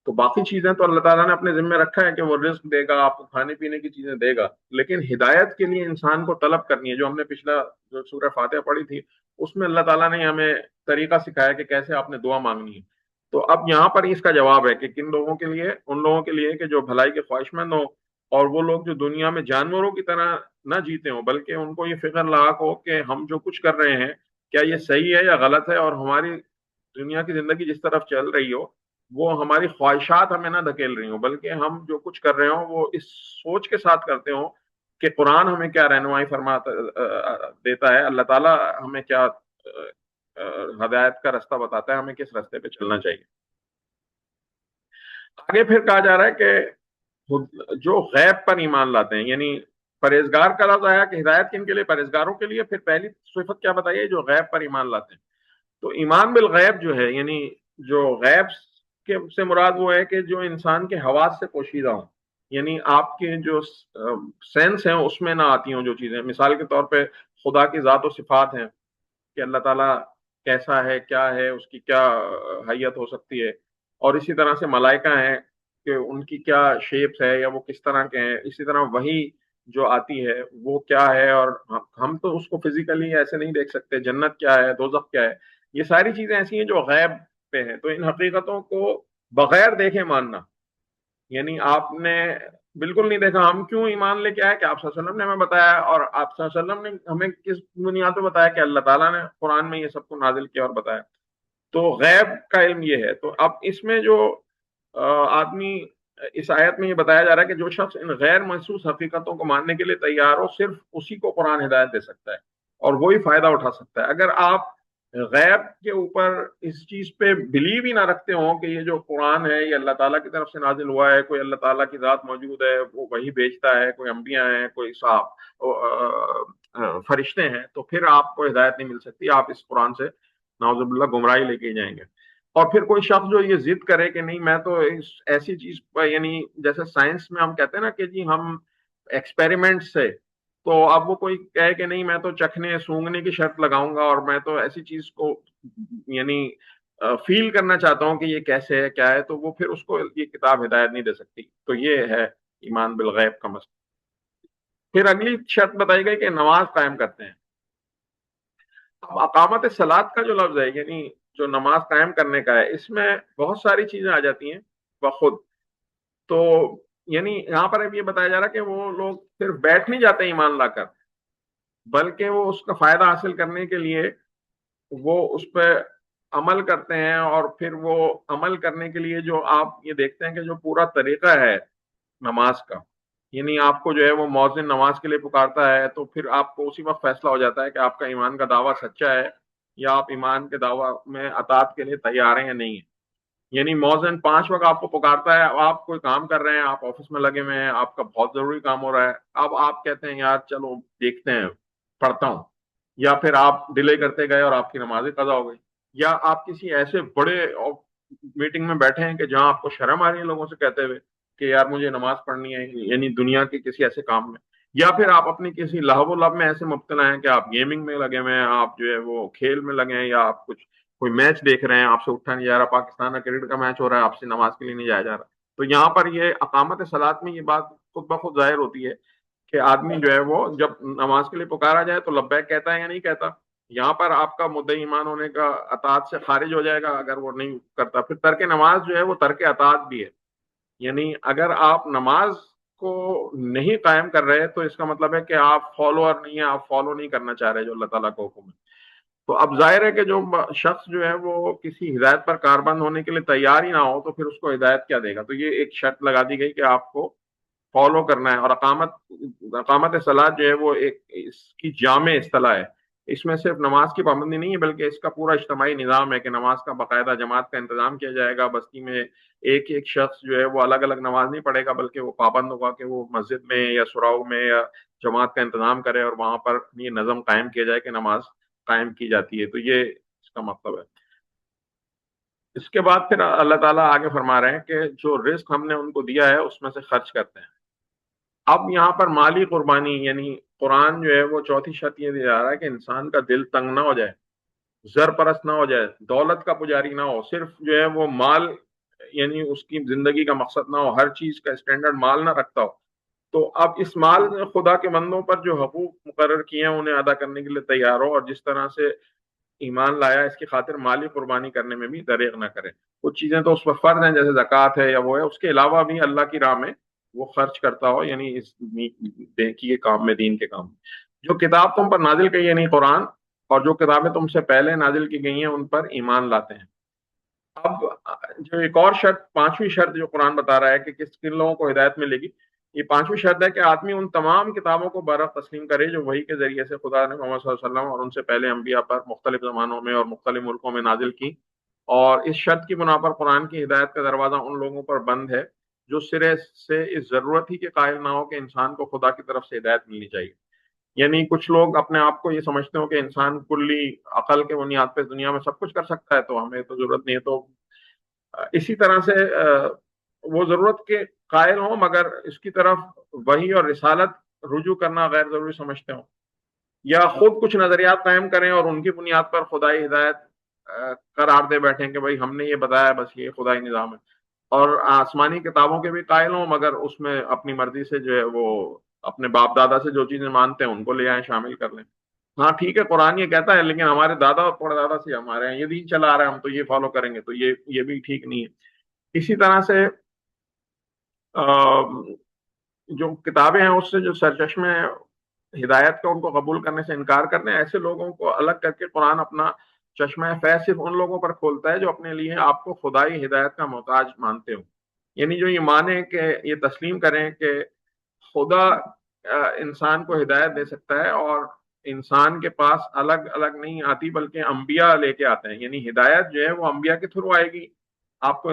تو باقی چیزیں تو اللہ تعالیٰ نے اپنے ذمہ رکھا ہے کہ وہ رزق دے گا، آپ کو کھانے پینے کی چیزیں دے گا، لیکن ہدایت کے لیے انسان کو طلب کرنی ہے. جو ہم نے پچھلا جو سورہ فاتحہ پڑھی تھی اس میں اللہ تعالیٰ نے ہمیں طریقہ سکھایا کہ کیسے آپ نے دعا مانگنی ہے. تو اب یہاں پر اس کا جواب ہے کہ کن لوگوں کے لیے، ان لوگوں کے لیے کہ جو بھلائی کے خواہش مند ہوں، اور وہ لوگ جو دنیا میں جانوروں کی طرح نہ جیتے ہوں، بلکہ ان کو یہ فکر لاحق ہو کہ ہم جو کچھ کر رہے ہیں کیا یہ صحیح ہے یا غلط ہے، اور ہماری دنیا کی زندگی جس طرف چل رہی ہو وہ ہماری خواہشات ہمیں نہ دھکیل رہی ہوں، بلکہ ہم جو کچھ کر رہے ہوں وہ اس سوچ کے ساتھ کرتے ہوں کہ قرآن ہمیں کیا رہنمائی فرماتا دیتا ہے، اللہ تعالیٰ ہمیں کیا ہدایت کا رستہ بتاتا ہے، ہمیں کس رستے پہ چلنا چاہیے. آگے پھر کہا جا رہا ہے کہ جو غیب پر ایمان لاتے ہیں، یعنی پرہیزگار کا لفظ آیا کہ ہدایت کن کے لیے؟ پرہیزگاروں کے لیے. پھر پہلی صفت کیا بتائیے؟ جو غیب پر ایمان لاتے ہیں. تو ایمان بالغیب جو ہے، یعنی جو غیب کے سے مراد وہ ہے کہ جو انسان کے حواس سے پوشیدہ ہوں، یعنی آپ کے جو سینس ہیں اس میں نہ آتی ہوں جو چیزیں. مثال کے طور پہ خدا کی ذات و صفات ہیں کہ اللہ تعالیٰ کیسا ہے، کیا ہے، اس کی کیا حیت ہو سکتی ہے، اور اسی طرح سے ملائکہ ہیں کہ ان کی کیا شیپس ہے یا وہ کس طرح کے ہیں. اسی طرح وہی جو آتی ہے وہ کیا ہے، اور ہم تو اس کو فزیکلی ایسے نہیں دیکھ سکتے. جنت کیا ہے، دوزخ کیا ہے، یہ ساری چیزیں ایسی ہیں جو غیب پہ ہیں. تو ان حقیقتوں کو بغیر دیکھے ماننا، یعنی آپ نے بالکل نہیں دیکھا، ہم کیوں ایمان لے کے آئے کہ آپ صلی اللہ علیہ وسلم نے ہمیں بتایا، اور آپ صلی اللہ علیہ وسلم نے ہمیں کس بنیاد پہ بتایا کہ اللہ تعالیٰ نے قرآن میں یہ سب کو نازل کیا اور بتایا. تو غیب کا علم یہ ہے. تو اب اس میں جو آدمی، اس آیت میں یہ بتایا جا رہا ہے کہ جو شخص ان غیر محسوس حقیقتوں کو ماننے کے لیے تیار ہو، صرف اسی کو قرآن ہدایت دے سکتا ہے اور وہی فائدہ اٹھا سکتا ہے. اگر آپ غیب کے اوپر اس چیز پہ بلیو ہی نہ رکھتے ہوں کہ یہ جو قرآن ہے یہ اللہ تعالیٰ کی طرف سے نازل ہوا ہے، کوئی اللہ تعالیٰ کی ذات موجود ہے، وہ وہی بیچتا ہے، کوئی انبیاء ہیں، کوئی فرشتے ہیں، تو پھر آپ کو ہدایت نہیں مل سکتی. آپ اس قرآن سے نعوذ باللہ گمراہی لے کے جائیں گے. اور پھر کوئی شخص جو یہ ضد کرے کہ نہیں میں تو ایسی چیز پر، یعنی جیسے سائنس میں ہم کہتے ہیں نا کہ جی ہم ایکسپیریمنٹ سے، تو اب وہ کوئی کہے کہ نہیں میں تو چکھنے سونگنے کی شرط لگاؤں گا اور میں تو ایسی چیز کو یعنی فیل کرنا چاہتا ہوں کہ یہ کیسے ہے، کیا ہے، تو وہ پھر اس کو یہ کتاب ہدایت نہیں دے سکتی. تو یہ ہے ایمان بالغیب کا مسئلہ. پھر اگلی شرط بتائی گئی کہ نماز قائم کرتے ہیں. اب اقامت صلاۃ کا جو لفظ ہے، یعنی جو نماز قائم کرنے کا ہے، اس میں بہت ساری چیزیں آ جاتی ہیں بخود. تو یعنی یہاں پر اب یہ بتایا جا رہا ہے کہ وہ لوگ صرف بیٹھ نہیں جاتے ایمان لا کر، بلکہ وہ اس کا فائدہ حاصل کرنے کے لیے وہ اس پہ عمل کرتے ہیں. اور پھر وہ عمل کرنے کے لیے جو آپ یہ دیکھتے ہیں کہ جو پورا طریقہ ہے نماز کا، یعنی آپ کو جو ہے وہ مؤذن نماز کے لیے پکارتا ہے تو پھر آپ کو اسی وقت فیصلہ ہو جاتا ہے کہ آپ کا ایمان کا دعویٰ سچا ہے یا آپ ایمان کے دعویٰ میں اطاعت کے لیے تیار ہیں یا نہیں ہیں. یعنی مؤذن 5 وقت آپ کو پکارتا ہے، آپ کوئی کام کر رہے ہیں، آپ آفس میں لگے ہوئے ہیں، آپ کا بہت ضروری کام ہو رہا ہے، اب آپ کہتے ہیں یار چلو دیکھتے ہیں پڑھتا ہوں، یا پھر آپ ڈیلے کرتے گئے اور آپ کی نماز قضا ہو گئی. یا آپ کسی ایسے بڑے میٹنگ میں بیٹھے ہیں کہ جہاں آپ کو شرم آ رہی ہے لوگوں سے کہتے ہوئے کہ یار مجھے نماز پڑھنی ہے، یعنی دنیا کے کسی ایسے کام میں. یا پھر آپ اپنی کسی لہو و لب میں ایسے مبتلا ہیں کہ آپ گیمنگ میں لگے ہوئے ہیں، آپ جو ہے وہ کھیل میں لگے ہیں، یا آپ کچھ کوئی میچ دیکھ رہے ہیں، آپ سے اٹھا نہیں جا رہا، پاکستان کا کرکٹ کا میچ ہو رہا ہے، آپ سے نماز کے لیے نہیں جایا جا رہا. تو یہاں پر یہ اقامت صلاۃ میں یہ بات خود بخود ظاہر ہوتی ہے کہ آدمی جو ہے وہ جب نماز کے لیے پکارا جائے تو لبیک کہتا ہے یا نہیں کہتا. یہاں پر آپ کا مدعی ایمان ہونے کا اطاعت سے خارج ہو جائے گا اگر وہ نہیں کرتا. پھر ترک نماز جو ہے وہ ترک اطاعت بھی ہے. یعنی اگر آپ نماز کو نہیں قائم کر رہے تو اس کا مطلب ہے کہ آپ فالوور نہیں ہیں، آپ فالو نہیں کرنا چاہ رہے جو اللہ تعالیٰ کا حکم ہے. تو اب ظاہر ہے کہ جو شخص جو ہے وہ کسی ہدایت پر کاربند ہونے کے لیے تیار ہی نہ ہو تو پھر اس کو ہدایت کیا دے گا. تو یہ ایک شرط لگا دی گئی کہ آپ کو فالو کرنا ہے. اور اقامت صلاۃ جو ہے وہ ایک اس کی جامع اصطلاح ہے. اس میں صرف نماز کی پابندی نہیں ہے بلکہ اس کا پورا اجتماعی نظام ہے کہ نماز کا باقاعدہ جماعت کا انتظام کیا جائے گا. بستی میں ایک ایک شخص جو ہے وہ الگ الگ نماز نہیں پڑھے گا بلکہ وہ پابند ہوگا کہ وہ مسجد میں یا سراؤ میں یا جماعت کا انتظام کرے اور وہاں پر یہ نظم قائم کیا جائے کہ نماز قائم کی جاتی ہے. تو یہ اس کا مطلب ہے. اس کے بعد پھر اللہ تعالیٰ آگے فرما رہے ہیں کہ جو رزق ہم نے ان کو دیا ہے اس میں سے خرچ کرتے ہیں. اب یہاں پر مالی قربانی، یعنی قرآن جو ہے وہ چوتھی شرط یہ دیا جا رہا ہے کہ انسان کا دل تنگ نہ ہو جائے، زر پرست نہ ہو جائے، دولت کا پجاری نہ ہو، صرف جو ہے وہ مال یعنی اس کی زندگی کا مقصد نہ ہو، ہر چیز کا اسٹینڈرڈ مال نہ رکھتا ہو۔ تو اب اس مال میں خدا کے بندوں پر جو حقوق مقرر کیے ہیں انہیں ادا کرنے کے لیے تیار ہو، اور جس طرح سے ایمان لایا اس کی خاطر مالی قربانی کرنے میں بھی دریغ نہ کرے۔ کچھ چیزیں تو اس پر فرض ہیں جیسے زکوٰۃ ہے یا وہ ہے، اس کے علاوہ بھی اللہ کی راہ میں وہ خرچ کرتا ہو، یعنی اس نیکی کے کام میں، دین کے کام میں۔ جو کتاب تم پر نازل کی یعنی قرآن، اور جو کتابیں تم سے پہلے نازل کی گئی ہیں ان پر ایمان لاتے ہیں۔ اب جو ایک اور شرط، پانچویں شرط جو قرآن بتا رہا ہے کہ کن لوگوں کو ہدایت ملے گی، یہ پانچویں شرط ہے کہ آدمی ان تمام کتابوں کو برحق تسلیم کرے جو وحی کے ذریعے سے خدا نے محمد صلی اللہ علیہ وسلم اور ان سے پہلے انبیاء پر مختلف زمانوں میں اور مختلف ملکوں میں نازل کی۔ اور اس شرط کی بنا پر قرآن کی ہدایت کا دروازہ ان لوگوں پر بند ہے جو سرے سے اس ضرورت ہی کے قائل نہ ہو کہ انسان کو خدا کی طرف سے ہدایت ملنی چاہیے۔ یعنی کچھ لوگ اپنے آپ کو یہ سمجھتے ہو کہ انسان کلی عقل کے بنیاد پہ دنیا میں سب کچھ کر سکتا ہے، تو ہمیں تو ضرورت نہیں ہے۔ تو اسی طرح سے وہ ضرورت کے قائل ہوں مگر اس کی طرف وحی اور رسالت رجوع کرنا غیر ضروری سمجھتے ہوں، یا خود کچھ نظریات قائم کریں اور ان کی بنیاد پر خدائی ہدایت قرار دے بیٹھیں کہ بھائی ہم نے یہ بتایا بس یہ خدائی نظام ہے، اور آسمانی کتابوں کے بھی قائل ہوں مگر اس میں اپنی مرضی سے جو ہے وہ اپنے باپ دادا سے جو چیزیں مانتے ہیں ان کو لے آئیں، شامل کر لیں۔ ہاں ٹھیک ہے قرآن یہ کہتا ہے لیکن ہمارے دادا اور پڑدادا سے ہمارے ہیں یہ دین چلا آ رہا ہے، ہم تو یہ فالو کریں گے، تو یہ بھی ٹھیک نہیں ہے۔ اسی طرح سے جو کتابیں ہیں اس سے جو سرچشمے ہدایت کا ان کو قبول کرنے سے انکار کرنے، ایسے لوگوں کو الگ کر کے قرآن اپنا چشمہ فیض صرف ان لوگوں پر کھولتا ہے جو اپنے لیے آپ کو خدائی ہدایت کا محتاج مانتے ہو، یعنی جو یہ مانیں کہ یہ تسلیم کریں کہ خدا انسان کو ہدایت دے سکتا ہے اور انسان کے پاس الگ الگ نہیں آتی بلکہ انبیاء لے کے آتے ہیں، یعنی ہدایت جو ہے وہ انبیاء کے تھرو آئے گی۔ آپ کو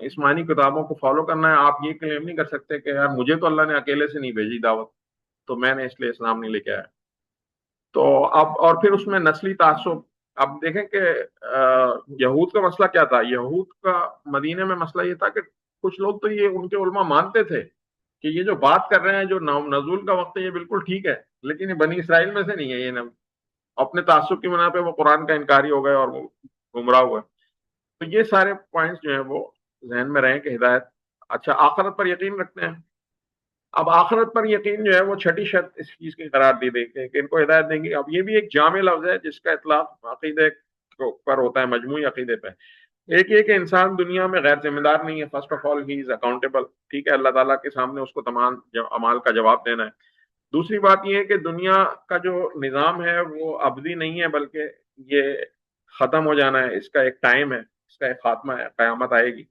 اسمانی کتابوں کو فالو کرنا ہے، آپ یہ کلیم نہیں کر سکتے کہ یار مجھے تو اللہ نے اکیلے سے نہیں بھیجی دعوت تو میں نے اس لیے اسلام نہیں لے کے آیا۔ تو اب اور پھر اس میں نسلی تعصب، اب دیکھیں کہ یہود کا مسئلہ کیا تھا، یہود کا مدینے میں مسئلہ یہ تھا کہ کچھ لوگ تو یہ ان کے علماء مانتے تھے کہ یہ جو بات کر رہے ہیں جو نزول کا وقت ہے یہ بالکل ٹھیک ہے، لیکن یہ بنی اسرائیل میں سے نہیں ہے، یہ اپنے تعصب کی بنا پہ وہ قرآن کا انکاری ہو گئے اور وہ گمراہ ہوئے۔ تو یہ سارے پوائنٹس جو ہیں وہ ذہن میں رہیں کہ ہدایت۔ اچھا آخرت پر یقین رکھتے ہیں، اب آخرت پر یقین جو ہے وہ چھٹی شرط اس چیز کی قرار دی گئی کہ ان کو ہدایت دیں گی۔ اب یہ بھی ایک جامع لفظ ہے جس کا اطلاق عقیدے پر ہوتا ہے، مجموعی عقیدے پہ۔ ایک یہ کہ انسان دنیا میں غیر ذمہ دار نہیں ہے، first of all he is accountable, ٹھیک ہے، اللہ تعالیٰ کے سامنے اس کو تمام اعمال کا جواب دینا ہے۔ دوسری بات یہ ہے کہ دنیا کا جو نظام ہے وہ ابدی نہیں ہے بلکہ یہ ختم ہو جانا ہے، اس کا ایک ٹائم ہے، اس کا ایک خاتمہ ہے، قیامت آئے گی،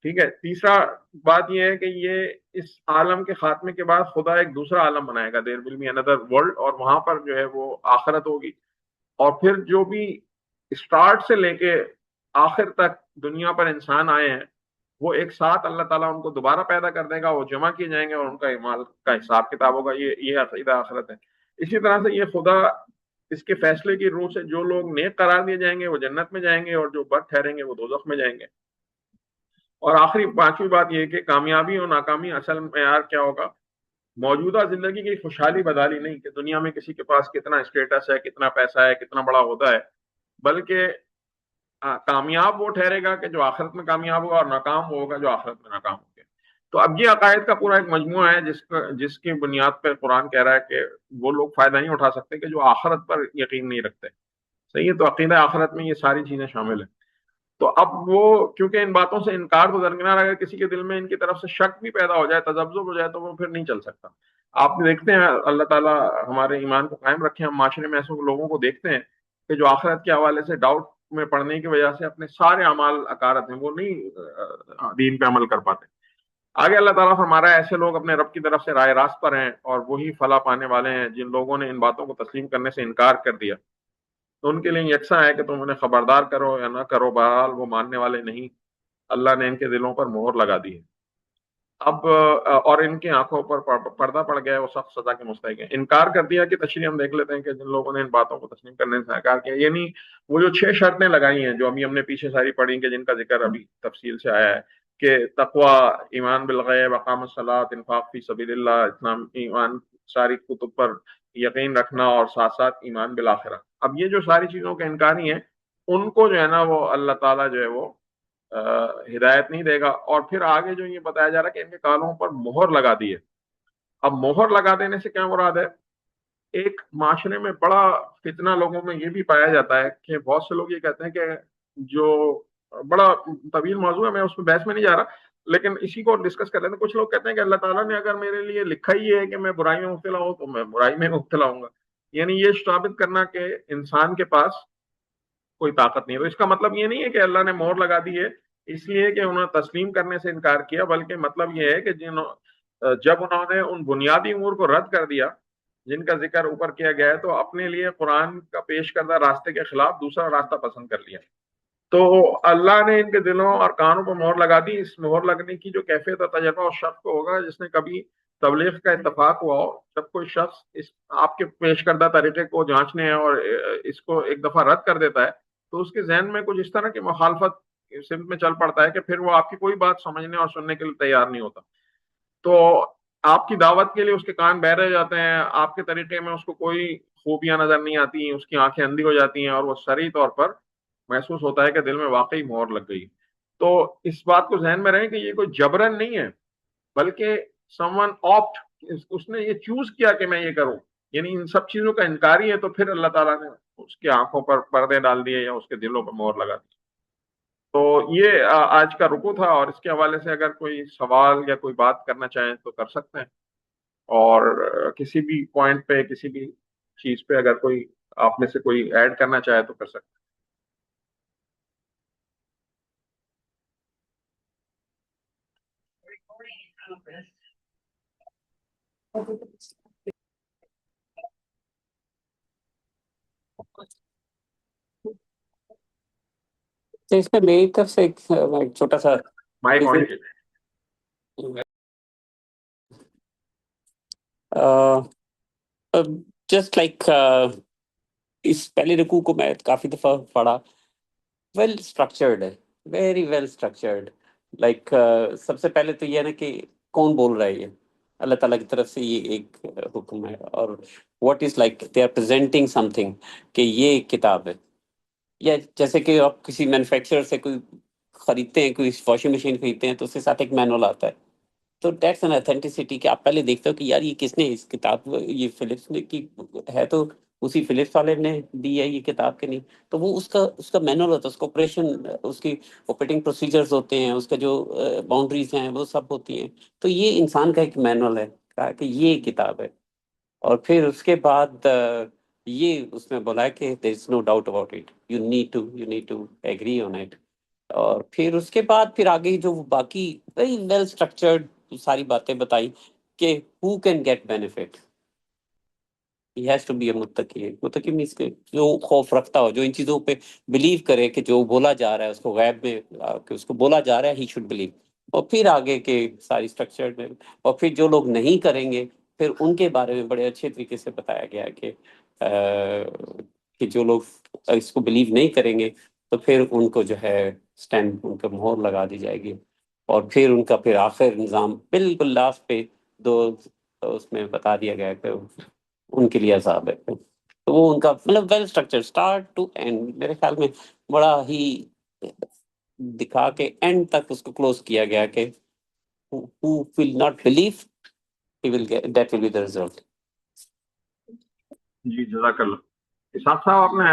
ٹھیک ہے۔ تیسرا بات یہ ہے کہ یہ اس عالم کے خاتمے کے بعد خدا ایک دوسرا عالم بنائے گا، دیر ول بی اندر ورلڈ، اور وہاں پر جو ہے وہ آخرت ہوگی، اور پھر جو بھی اسٹارٹ سے لے کے آخر تک دنیا پر انسان آئے ہیں وہ ایک ساتھ اللہ تعالیٰ ان کو دوبارہ پیدا کر دے گا، وہ جمع کیے جائیں گے اور ان کا اعمال کا حساب کتاب ہوگا۔ یہ عقیدہ آخرت ہے۔ اسی طرح سے یہ خدا اس کے فیصلے کی روح سے جو لوگ نیک قرار دیے جائیں گے وہ جنت میں جائیں گے اور جو بد ٹھہریں گے وہ دوزخ میں جائیں گے۔ اور آخری پانچویں بات یہ کہ کامیابی اور ناکامی اصل معیار کیا ہوگا، موجودہ زندگی کی خوشحالی بدحالی نہیں کہ دنیا میں کسی کے پاس کتنا اسٹیٹس ہے، کتنا پیسہ ہے، کتنا بڑا عہدہ ہے، بلکہ کامیاب وہ ٹھہرے گا کہ جو آخرت میں کامیاب ہوگا، اور ناکام وہ ہوگا جو آخرت میں ناکام ہوگا۔ تو اب یہ عقائد کا پورا ایک مجموعہ ہے جس کی بنیاد پہ قرآن کہہ رہا ہے کہ وہ لوگ فائدہ نہیں اٹھا سکتے کہ جو آخرت پر یقین نہیں رکھتے، صحیح ہے۔ تو عقیدہ آخرت میں یہ ساری چیزیں شامل ہیں۔ تو اب وہ کیونکہ ان باتوں سے انکار تو درکنار، اگر کسی کے دل میں ان کی طرف سے شک بھی پیدا ہو جائے، تذبذب ہو جائے، تو وہ پھر نہیں چل سکتا۔ آپ دیکھتے ہیں اللہ تعالیٰ ہمارے ایمان کو قائم رکھے، ہم معاشرے میں ایسے لوگوں کو دیکھتے ہیں کہ جو آخرت کے حوالے سے ڈاؤٹ میں پڑنے کی وجہ سے اپنے سارے اعمال اکارت ہیں، وہ نہیں دین پہ عمل کر پاتے۔ آگے اللہ تعالیٰ فرما رہا ہے ایسے لوگ اپنے رب کی طرف سے راہ راست پر ہیں اور وہی فلاح پانے والے ہیں جن لوگوں نے ان باتوں کو تسلیم کرنے سے انکار کر دیا، تو ان کے لیے یکساں ہے کہ تم انہیں خبردار کرو یا نہ کرو، بہرحال وہ ماننے والے نہیں، اللہ نے ان کے دلوں پر مہر لگا دی ہے۔ اب اور ان کی آنکھوں پر پردہ پڑ گیا ہے، وہ سخت سزا کے مستحق ہیں۔ انکار کر دیا کہ تشریح ہم دیکھ لیتے ہیں کہ جن لوگوں نے ان باتوں کو تسلیم کرنے سے انکار کیا، یعنی وہ جو 6 شرطیں لگائی ہیں جو ابھی ہم نے پیچھے ساری پڑھی کہ جن کا ذکر ابھی تفصیل سے آیا ہے، کہ تقوی، ایمان بالغیب، اقام الصلاۃ، انفاق فی سبیل اللہ، اسلام، ایمان ساری کتب پر یقین رکھنا، اور ساتھ ساتھ ایمان بالآخرہ. اب یہ جو ساری چیزوں کے انکاری ہیں ان کو جو ہے نا وہ اللہ تعالیٰ جو ہے وہ ہدایت نہیں دے گا. اور پھر آگے جو یہ بتایا جا رہا ہے کہ ان کے کانوں پر مہر لگا دی ہے. اب مہر لگا دینے سے کیا مراد ہے؟ ایک معاشرے میں بڑا فتنہ لوگوں میں یہ بھی پایا جاتا ہے کہ بہت سے لوگ یہ کہتے ہیں کہ جو بڑا طویل موضوع ہے، میں اس میں بحث میں نہیں جا رہا، لیکن اسی کو ڈسکس کر لیتے ہیں. کچھ لوگ کہتے ہیں کہ اللہ تعالیٰ نے اگر میرے لیے لکھا ہی ہے کہ میں برائی میں مبتلا ہوں تو میں برائی میں مبتلا ہوں گا. یعنی یہ ثابت کرنا کہ انسان کے پاس کوئی طاقت نہیں ہے. تو اس کا مطلب یہ نہیں ہے کہ اللہ نے مہر لگا دی ہے اس لیے کہ انہوں نے تسلیم کرنے سے انکار کیا، بلکہ مطلب یہ ہے کہ جب انہوں نے ان بنیادی امور کو رد کر دیا جن کا ذکر اوپر کیا گیا ہے، تو اپنے لیے قرآن کا پیش کردہ راستے کے خلاف دوسرا راستہ پسند کر لیا. تو اللہ نے ان کے دلوں اور کانوں پر مہر لگا دی. اس مہر لگنے کی جو کیفیت اور تجربہ اس شخص کو ہوگا جس نے کبھی تبلیغ کا اتفاق ہوا ہو. جب کوئی شخص اس آپ کے پیش کردہ طریقے کو جانچنے اور اس کو ایک دفعہ رد کر دیتا ہے تو اس کے ذہن میں کچھ اس طرح کی مخالفت سمت میں چل پڑتا ہے کہ پھر وہ آپ کی کوئی بات سمجھنے اور سننے کے لیے تیار نہیں ہوتا. تو آپ کی دعوت کے لیے اس کے کان بہرے ہو جاتے ہیں، آپ کے طریقے میں اس کو کوئی خوبیاں نظر نہیں آتی، اس کی آنکھیں اندھی ہو جاتی ہیں، اور وہ صریح طور پر محسوس ہوتا ہے کہ دل میں واقعی مہر لگ گئی. تو اس بات کو ذہن میں رہیں کہ یہ کوئی جبرن نہیں ہے، بلکہ سم ون آپٹ، اس نے یہ چوز کیا کہ میں یہ کروں. یعنی ان سب چیزوں کا انکاری ہے تو پھر اللہ تعالیٰ نے اس کی آنکھوں پر پردے ڈال دیے یا اس کے دلوں پر مہر لگا دی. تو یہ آج کا رکوع تھا، اور اس کے حوالے سے اگر کوئی سوال یا کوئی بات کرنا چاہیں تو کر سکتے ہیں. اور کسی بھی پوائنٹ پہ، کسی بھی چیز پہ اگر کوئی آپ میں سے کوئی ایڈ کرنا چاہے تو کر سکتے تو اس میں میری طرف سے ایک چھوٹا سا ہیں. مائک آن کیجیے. جسٹ لائک اس پہلے رکوع کو میں کافی دفعہ پڑھا. ویل اسٹرکچرڈ ہے، ویری ویل اسٹرکچرڈ. لائک سب سے پہلے تو یہ ہے نا کہ کون بول رہا ہے، یہ اللہ تعالیٰ کی طرف سے یہ ایک حکم ہے. اور what is like they are presenting something کہ یہ ایک کتاب ہے. یا جیسے کہ آپ کسی مینوفیکچرر سے کوئی خریدتے ہیں، کوئی واشنگ مشین خریدتے ہیں تو اس کے ساتھ ایک مینول آتا ہے. تو دیٹس این اتھینٹسٹی کہ آپ پہلے دیکھتے ہو کہ یار یہ کس نے اس کتاب، یہ فلپس نے کی ہے، تو اسی فلپس والے نے دی ہے یہ کتاب کے نہیں. تو وہ اس کا مینول ہوتا ہے، اس کا آپریشن، اس کی آپریٹنگ پروسیجرز ہوتے ہیں، اس کا جو باؤنڈریز ہیں وہ سب ہوتی ہیں. تو یہ انسان کا ایک مینول ہے، کہا کہ یہ کتاب ہے. اور پھر اس کے بعد یہ اس میں بولا ہے کہ there is no doubt about it, you need to agree on it. اور پھر اس کے بعد پھر آگے جو باقی ویری ویل اسٹرکچرڈ ساری باتیں بتائی کہ he can get benefit. He has to be a متقی. متقی مینس کہ جو خوف رکھتا ہو، جو ان چیزوں پہ بلیو کرے کہ جو بولا جا رہا ہے اس کو غیب میں کہ اس کو بولا جا رہا ہے، ہی شوڈ بلیو. اور پھر آگے کے ساری اسٹرکچرڈ میں، اور پھر جو لوگ نہیں کریں گے پھر ان کے بارے میں بڑے اچھے طریقے سے بتایا گیا ہے کہ جو لوگ اس کو بلیو نہیں کریں گے تو پھر ان کو جو ہے اسٹیمپ، ان کو مہر لگا دی جائے گی. اور پھر ان کا پھر آخر نظام بالکل لاسٹ پہ اس میں بتا دیا گیا کہ ان کے لیے عذاب ہے. تو وہ ان کا مطلب well structure start to end, میرے خیال میں بڑا ہی دکھا کے اینڈ تک اس کو کلوز کیا گیا کہ who will not believe, he will get, that will be the result. جی جزاک اللہ. اسحاق صاحب آپ نے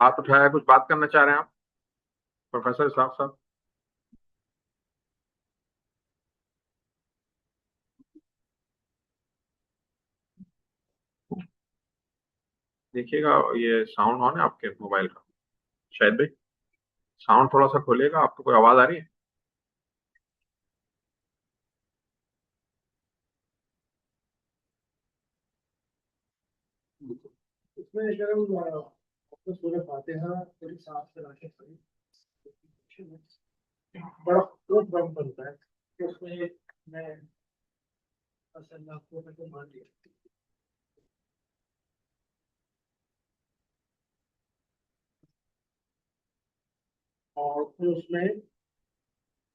ہاتھ اٹھایا، کچھ بات کرنا چاہ رہے ہیں آپ؟ پروفیسر اسحاق صاحب. دیکھیے گا یہ ساؤنڈ آن ہے آپ کے موبائل کا؟ شاید بھائی ساؤنڈ تھوڑا سا کھولے گا، آپ کو کوئی آواز آ رہی ہے؟ اس میں اگر سورہ فاتحہ تھوڑی صاف سے رکھے بڑا خوب دم بنتا ہے کہ اس میں میں اللہ کو مان لیا. اور پھر اس میں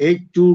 H2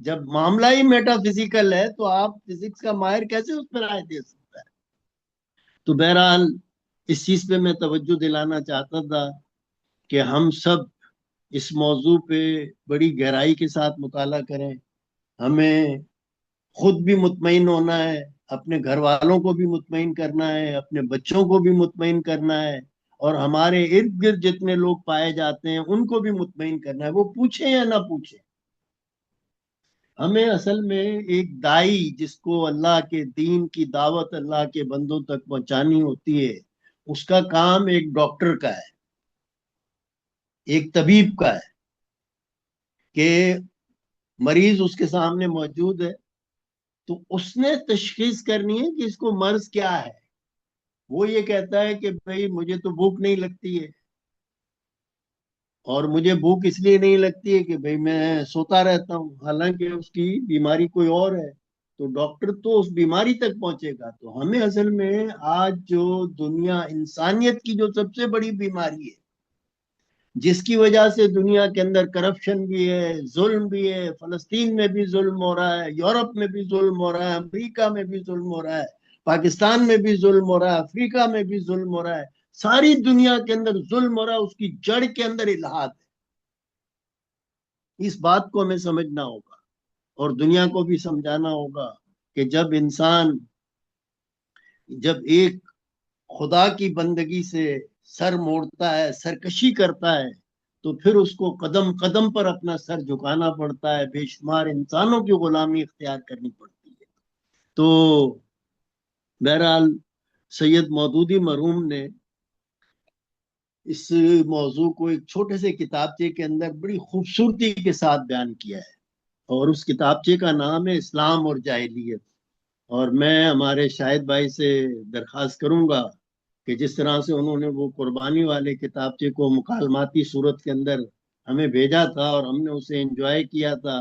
جب معاملہ ہی میٹا فزیکل ہے تو آپ فزکس کا ماہر کیسے اس پر رائے دے سکتا ہے؟ تو بہرحال اس چیز پہ میں توجہ دلانا چاہتا تھا کہ ہم سب اس موضوع پہ بڑی گہرائی کے ساتھ مطالعہ کریں. ہمیں خود بھی مطمئن ہونا ہے، اپنے گھر والوں کو بھی مطمئن کرنا ہے، اپنے بچوں کو بھی مطمئن کرنا ہے، اور ہمارے ارد گرد جتنے لوگ پائے جاتے ہیں ان کو بھی مطمئن کرنا ہے، وہ پوچھیں یا نہ پوچھیں. ہمیں اصل میں ایک دائی جس کو اللہ کے دین کی دعوت اللہ کے بندوں تک پہنچانی ہوتی ہے، اس کا کام ایک ڈاکٹر کا ہے، ایک طبیب کا ہے، کہ مریض اس کے سامنے موجود ہے تو اس نے تشخیص کرنی ہے کہ اس کو مرض کیا ہے. وہ یہ کہتا ہے کہ بھئی مجھے تو بھوک نہیں لگتی ہے، اور مجھے بھوک اس لیے نہیں لگتی ہے کہ بھئی میں سوتا رہتا ہوں، حالانکہ اس کی بیماری کوئی اور ہے. تو ڈاکٹر تو اس بیماری تک پہنچے گا. تو ہمیں اصل میں آج جو دنیا انسانیت کی جو سب سے بڑی بیماری ہے، جس کی وجہ سے دنیا کے اندر کرپشن بھی ہے، ظلم بھی ہے، فلسطین میں بھی ظلم ہو رہا ہے، یورپ میں بھی ظلم ہو رہا ہے، امریکہ میں بھی ظلم ہو رہا ہے، پاکستان میں بھی ظلم ہو رہا ہے، افریقہ میں بھی ظلم ہو رہا ہے، ساری دنیا کے اندر ظلم ہو رہا ہے. اس کی جڑ کے اندر الحاد ہے. اس بات کو ہمیں سمجھنا ہوگا اور دنیا کو بھی سمجھانا ہوگا کہ جب ایک خدا کی بندگی سے سر موڑتا ہے، سرکشی کرتا ہے، تو پھر اس کو قدم قدم پر اپنا سر جھکانا پڑتا ہے، بے شمار انسانوں کی غلامی اختیار کرنی پڑتی ہے. تو بہرحال سید مودودی مرحوم نے اس موضوع کو ایک چھوٹے سے کتابچے کے اندر بڑی خوبصورتی کے ساتھ بیان کیا ہے، اور اس کتابچے کا نام ہے اسلام اور جاہلیت. اور میں ہمارے شاہد بھائی سے درخواست کروں گا کہ جس طرح سے انہوں نے وہ قربانی والے کتابچے کو مکالماتی صورت کے اندر ہمیں بھیجا تھا اور ہم نے اسے انجوائے کیا تھا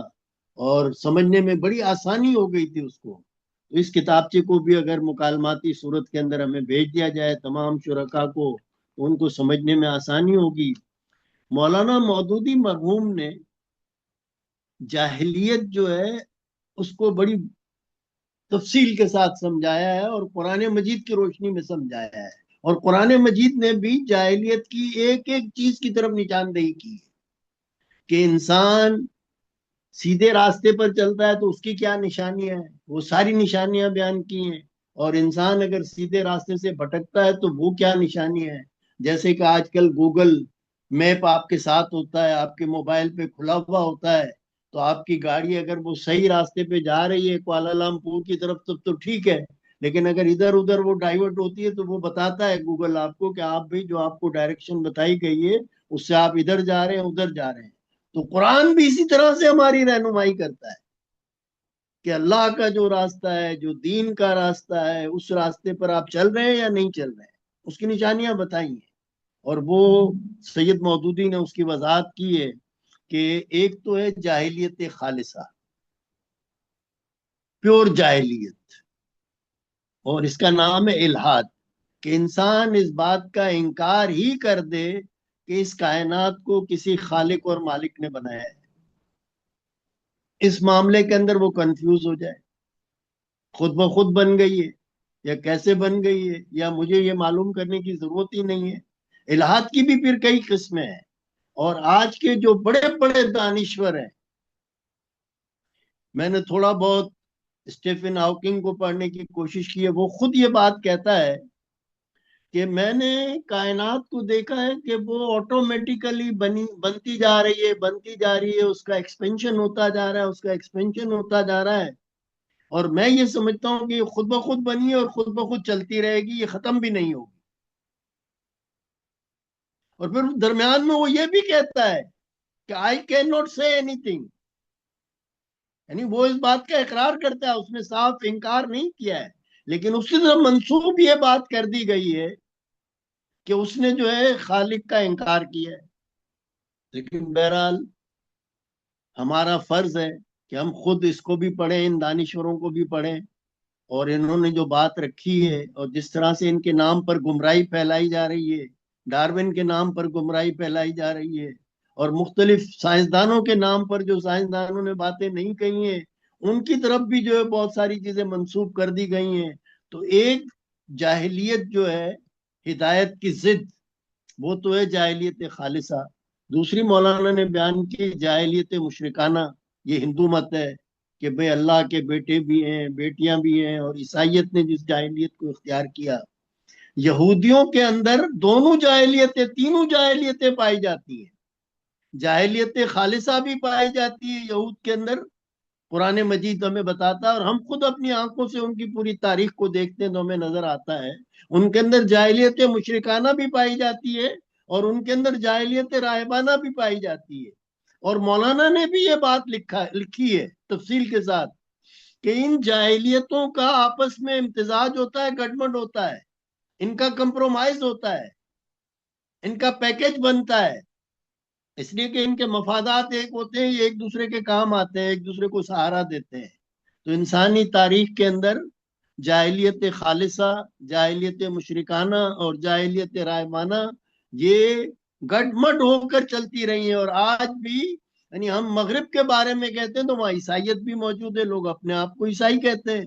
اور سمجھنے میں بڑی آسانی ہو گئی تھی اس کو، تو اس کتابچے کو بھی اگر مکالماتی صورت کے اندر ہمیں بھیج دیا جائے تمام شرکا کو، تو ان کو سمجھنے میں آسانی ہوگی. مولانا مودودی مرحوم نے جاہلیت جو ہے اس کو بڑی تفصیل کے ساتھ سمجھایا ہے اور قرآن مجید کی روشنی میں سمجھایا ہے. اور قرآن مجید نے بھی جاہلیت کی ایک ایک چیز کی طرف نشاندہی کی ہے کہ انسان سیدھے راستے پر چلتا ہے تو اس کی کیا نشانیاں ہیں، وہ ساری نشانیاں بیان کی ہیں. اور انسان اگر سیدھے راستے سے بھٹکتا ہے تو وہ کیا نشانیاں ہیں. جیسے کہ آج کل گوگل میپ آپ کے ساتھ ہوتا ہے، آپ کے موبائل پہ کھلا ہوا ہوتا ہے، تو آپ کی گاڑی اگر وہ صحیح راستے پہ جا رہی ہے کوالالمپور کی طرف تو ٹھیک ہے، لیکن اگر ادھر ادھر وہ ڈائیورٹ ہوتی ہے تو وہ بتاتا ہے گوگل آپ کو کہ آپ بھی جو آپ کو ڈائریکشن بتائی گئی ہے اس سے آپ ادھر جا رہے ہیں ادھر جا رہے ہیں. تو قرآن بھی اسی طرح سے ہماری رہنمائی کرتا ہے کہ اللہ کا جو راستہ ہے، جو دین کا راستہ ہے، اس راستے پر آپ چل رہے ہیں یا نہیں چل رہے ہیں، اس کی نشانیاں بتائی ہیں. اور وہ سید مودودی نے اس کی وضاحت کی ہے کہ ایک تو ہے جاہلیت خالصہ، پیور جاہلیت، اور اس کا نام ہے الحاد، کہ انسان اس بات کا انکار ہی کر دے کہ اس کائنات کو کسی خالق اور مالک نے بنایا ہے. اس معاملے کے اندر وہ کنفیوز ہو جائے، خود بخود بن گئی ہے یا کیسے بن گئی ہے یا مجھے یہ معلوم کرنے کی ضرورت ہی نہیں ہے. الحاد کی بھی پھر کئی قسمیں ہیں، اور آج کے جو بڑے بڑے دانشور ہیں، میں نے تھوڑا بہت اسٹیفن ہاکنگ کو پڑھنے کی کوشش کی ہے، وہ خود یہ بات کہتا ہے کہ میں نے کائنات کو دیکھا ہے کہ وہ آٹومیٹیکلی بنتی جا رہی ہے، بنتی جا رہی ہے، اس کا ایکسپینشن ہوتا جا رہا ہے، اس کا ایکسپینشن ہوتا جا رہا ہے، اور میں یہ سمجھتا ہوں کہ یہ خود بخود بنی ہے اور خود بخود چلتی رہے گی، یہ ختم بھی نہیں ہوگی. اور پھر درمیان میں وہ یہ بھی کہتا ہے کہ آئی کین ناٹ سے اینی تھنگ، یعنی وہ اس بات کا اقرار کرتا ہے، اس نے صاف انکار نہیں کیا ہے، لیکن اس کی طرف منسوب یہ بات کر دی گئی ہے کہ اس نے جو ہے خالق کا انکار کیا ہے. لیکن بہرحال ہمارا فرض ہے کہ ہم خود اس کو بھی پڑھیں، ان دانشوروں کو بھی پڑھیں، اور انہوں نے جو بات رکھی ہے اور جس طرح سے ان کے نام پر گمراہی پھیلائی جا رہی ہے، ڈارون کے نام پر گمراہی پھیلائی جا رہی ہے، اور مختلف سائنسدانوں کے نام پر جو سائنسدانوں نے باتیں نہیں کہی ہیں ان کی طرف بھی جو ہے بہت ساری چیزیں منسوب کر دی گئی ہیں. تو ایک جاہلیت جو ہے ہدایت کی ضد، وہ تو ہے جاہلیت خالصہ. دوسری مولانا نے بیان کی جاہلیت مشرکانہ. یہ ہندو مت ہے کہ بھئی اللہ کے بیٹے بھی ہیں بیٹیاں بھی ہیں، اور عیسائیت نے جس جاہلیت کو اختیار کیا. یہودیوں کے اندر دونوں جاہلیتیں، تینوں جاہلیتیں پائی جاتی ہیں. جاہلیت خالصہ بھی پائی جاتی ہے یہود کے اندر، قرآن مجید ہمیں بتاتا ہے، اور ہم خود اپنی آنکھوں سے ان کی پوری تاریخ کو دیکھتے ہیں تو ہمیں نظر آتا ہے ان کے اندر جاہلیت مشرکانہ بھی پائی جاتی ہے اور ان کے اندر جاہلیت راہبانہ بھی پائی جاتی ہے. اور مولانا نے بھی یہ بات لکھی ہے تفصیل کے ساتھ کہ ان جاہلیتوں کا آپس میں امتزاج ہوتا ہے، گڈمڈ ہوتا ہے، ان کا کمپرومائز ہوتا ہے، ان کا پیکج بنتا ہے، اس لیے کہ ان کے مفادات ایک ہوتے ہیں، یہ ایک دوسرے کے کام آتے ہیں، ایک دوسرے کو سہارا دیتے ہیں. تو انسانی تاریخ کے اندر جاہلیت خالصہ، جاہلیت مشرکانہ اور جاہلیت راہبانہ یہ گڈمڈ ہو کر چلتی رہی ہیں. اور آج بھی یعنی ہم مغرب کے بارے میں کہتے ہیں تو وہاں عیسائیت بھی موجود ہے، لوگ اپنے آپ کو عیسائی کہتے ہیں.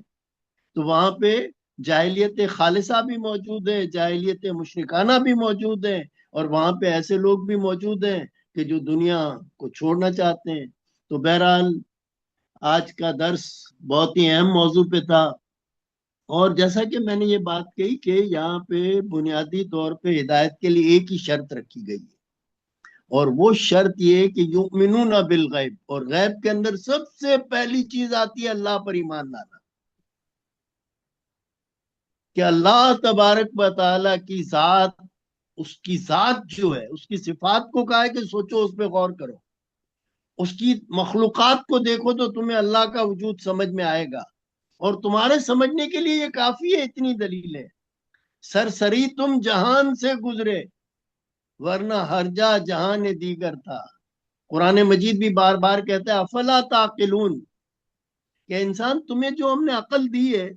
تو وہاں پہ جاہلیت خالصہ بھی موجود ہے، جاہلیت مشرکانہ بھی موجود ہے، اور وہاں پہ ایسے لوگ بھی موجود ہیں کہ جو دنیا کو چھوڑنا چاہتے ہیں. تو بہرحال آج کا درس بہت ہی اہم موضوع پہ تھا، اور جیسا کہ میں نے یہ بات کہی کہ یہاں پہ بنیادی طور پہ ہدایت کے لیے ایک ہی شرط رکھی گئی ہے، اور وہ شرط یہ کہ یؤمنون بالغیب، اور غیب کے اندر سب سے پہلی چیز آتی ہے اللہ پر ایمان لانا، کہ اللہ تبارک و تعالیٰ کی ذات، اس کی ذات جو ہے، اس کی صفات کو کہا ہے کہ سوچو، اس پہ غور کرو، اس کی مخلوقات کو دیکھو تو تمہیں اللہ کا وجود سمجھ میں آئے گا. اور تمہارے سمجھنے کے لیے یہ کافی ہے، اتنی دلیل ہے. سرسری تم جہان سے گزرے ورنہ ہر جا جہان دیگر تھا. قرآن مجید بھی بار بار کہتا ہے افلا تعقلون، کہ انسان تمہیں جو ہم نے عقل دی ہے،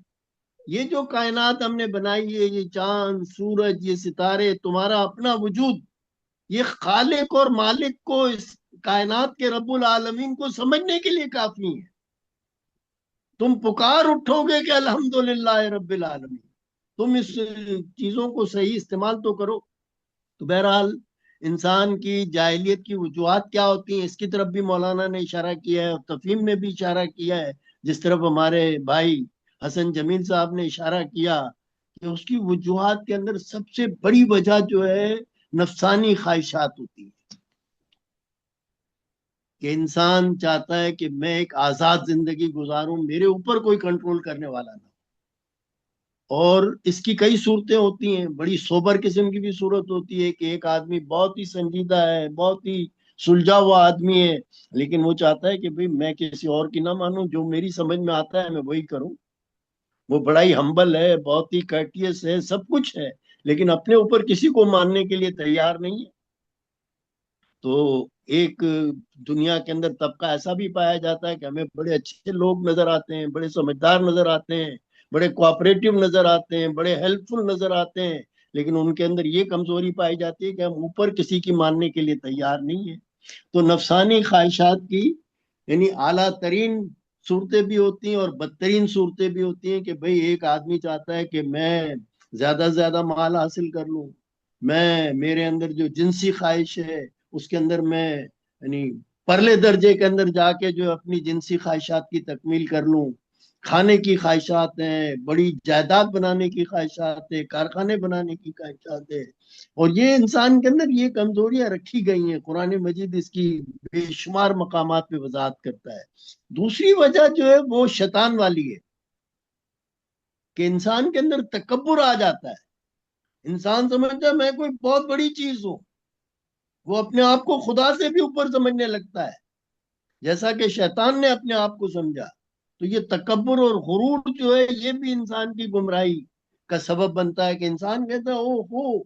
یہ جو کائنات ہم نے بنائی ہے، یہ چاند سورج یہ ستارے، تمہارا اپنا وجود، یہ خالق اور مالک کو، اس کائنات کے رب العالمین کو سمجھنے کے لیے کافی ہے. تم پکار اٹھو گے کہ الحمدللہ رب العالمین، تم اس چیزوں کو صحیح استعمال تو کرو. تو بہرحال انسان کی جاہلیت کی وجوہات کیا ہوتی ہیں، اس کی طرف بھی مولانا نے اشارہ کیا ہے، اور تفہیم میں بھی اشارہ کیا ہے، جس طرف ہمارے بھائی حسن جمیل صاحب نے اشارہ کیا کہ اس کی وجوہات کے اندر سب سے بڑی وجہ جو ہے نفسانی خواہشات ہوتی ہے، کہ انسان چاہتا ہے کہ میں ایک آزاد زندگی گزاروں، میرے اوپر کوئی کنٹرول کرنے والا نہ. اور اس کی کئی صورتیں ہوتی ہیں، بڑی سوبر قسم کی بھی صورت ہوتی ہے کہ ایک آدمی بہت ہی سنجیدہ ہے، بہت ہی سلجھا ہوا آدمی ہے، لیکن وہ چاہتا ہے کہ بھئی میں کسی اور کی نہ مانوں، جو میری سمجھ میں آتا ہے میں وہی کروں. وہ بڑا ہی ہمبل ہے، بہت ہی کرٹیس ہے، سب کچھ ہے، لیکن اپنے اوپر کسی کو ماننے کے لیے تیار نہیں ہے. تو ایک دنیا کے اندر طبقہ ایسا بھی پایا جاتا ہے کہ ہمیں بڑے اچھے لوگ نظر آتے ہیں، بڑے سمجھدار نظر آتے ہیں، بڑے کوآپریٹو نظر آتے ہیں، بڑے ہیلپ فل نظر آتے ہیں، لیکن ان کے اندر یہ کمزوری پائی جاتی ہے کہ ہم اوپر کسی کی ماننے کے لیے تیار نہیں ہیں. تو نفسانی خواہشات کی یعنی اعلیٰ ترین صورتیں بھی ہوتی ہیں اور بدترین صورتیں بھی ہوتی ہیں، کہ بھئی ایک آدمی چاہتا ہے کہ میں زیادہ سے زیادہ مال حاصل کر لوں، میرے اندر جو جنسی خواہش ہے اس کے اندر میں یعنی پرلے درجے کے اندر جا کے جو اپنی جنسی خواہشات کی تکمیل کر لوں. کھانے کی خواہشات ہیں، بڑی جائیداد بنانے کی خواہشات ہیں، کارخانے بنانے کی خواہشات ہیں، اور یہ انسان کے اندر یہ کمزوریاں رکھی گئی ہیں. قرآن مجید اس کی بے شمار مقامات پہ وضاحت کرتا ہے. دوسری وجہ جو ہے وہ شیطان والی ہے، کہ انسان کے اندر تکبر آ جاتا ہے. انسان سمجھتا ہے میں کوئی بہت بڑی چیز ہوں، وہ اپنے آپ کو خدا سے بھی اوپر سمجھنے لگتا ہے، جیسا کہ شیطان نے اپنے آپ کو سمجھا. تو یہ تکبر اور غرور جو ہے یہ بھی انسان کی گمراہی کا سبب بنتا ہے، کہ انسان کہتا ہے او ہو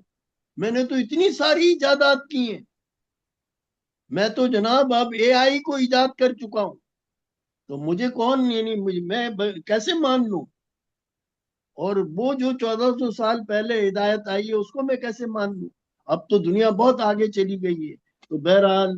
میں نے تو اتنی ساری ایجادات کی ہیں، میں تو جناب اب اے آئی کو ایجاد کر چکا ہوں، تو مجھے کون یعنی میں کیسے مان لوں، اور وہ جو 1400 سال پہلے ہدایت آئی ہے اس کو میں کیسے مان لوں. اب تو دنیا بہت آگے چلی گئی ہے. تو بہرحال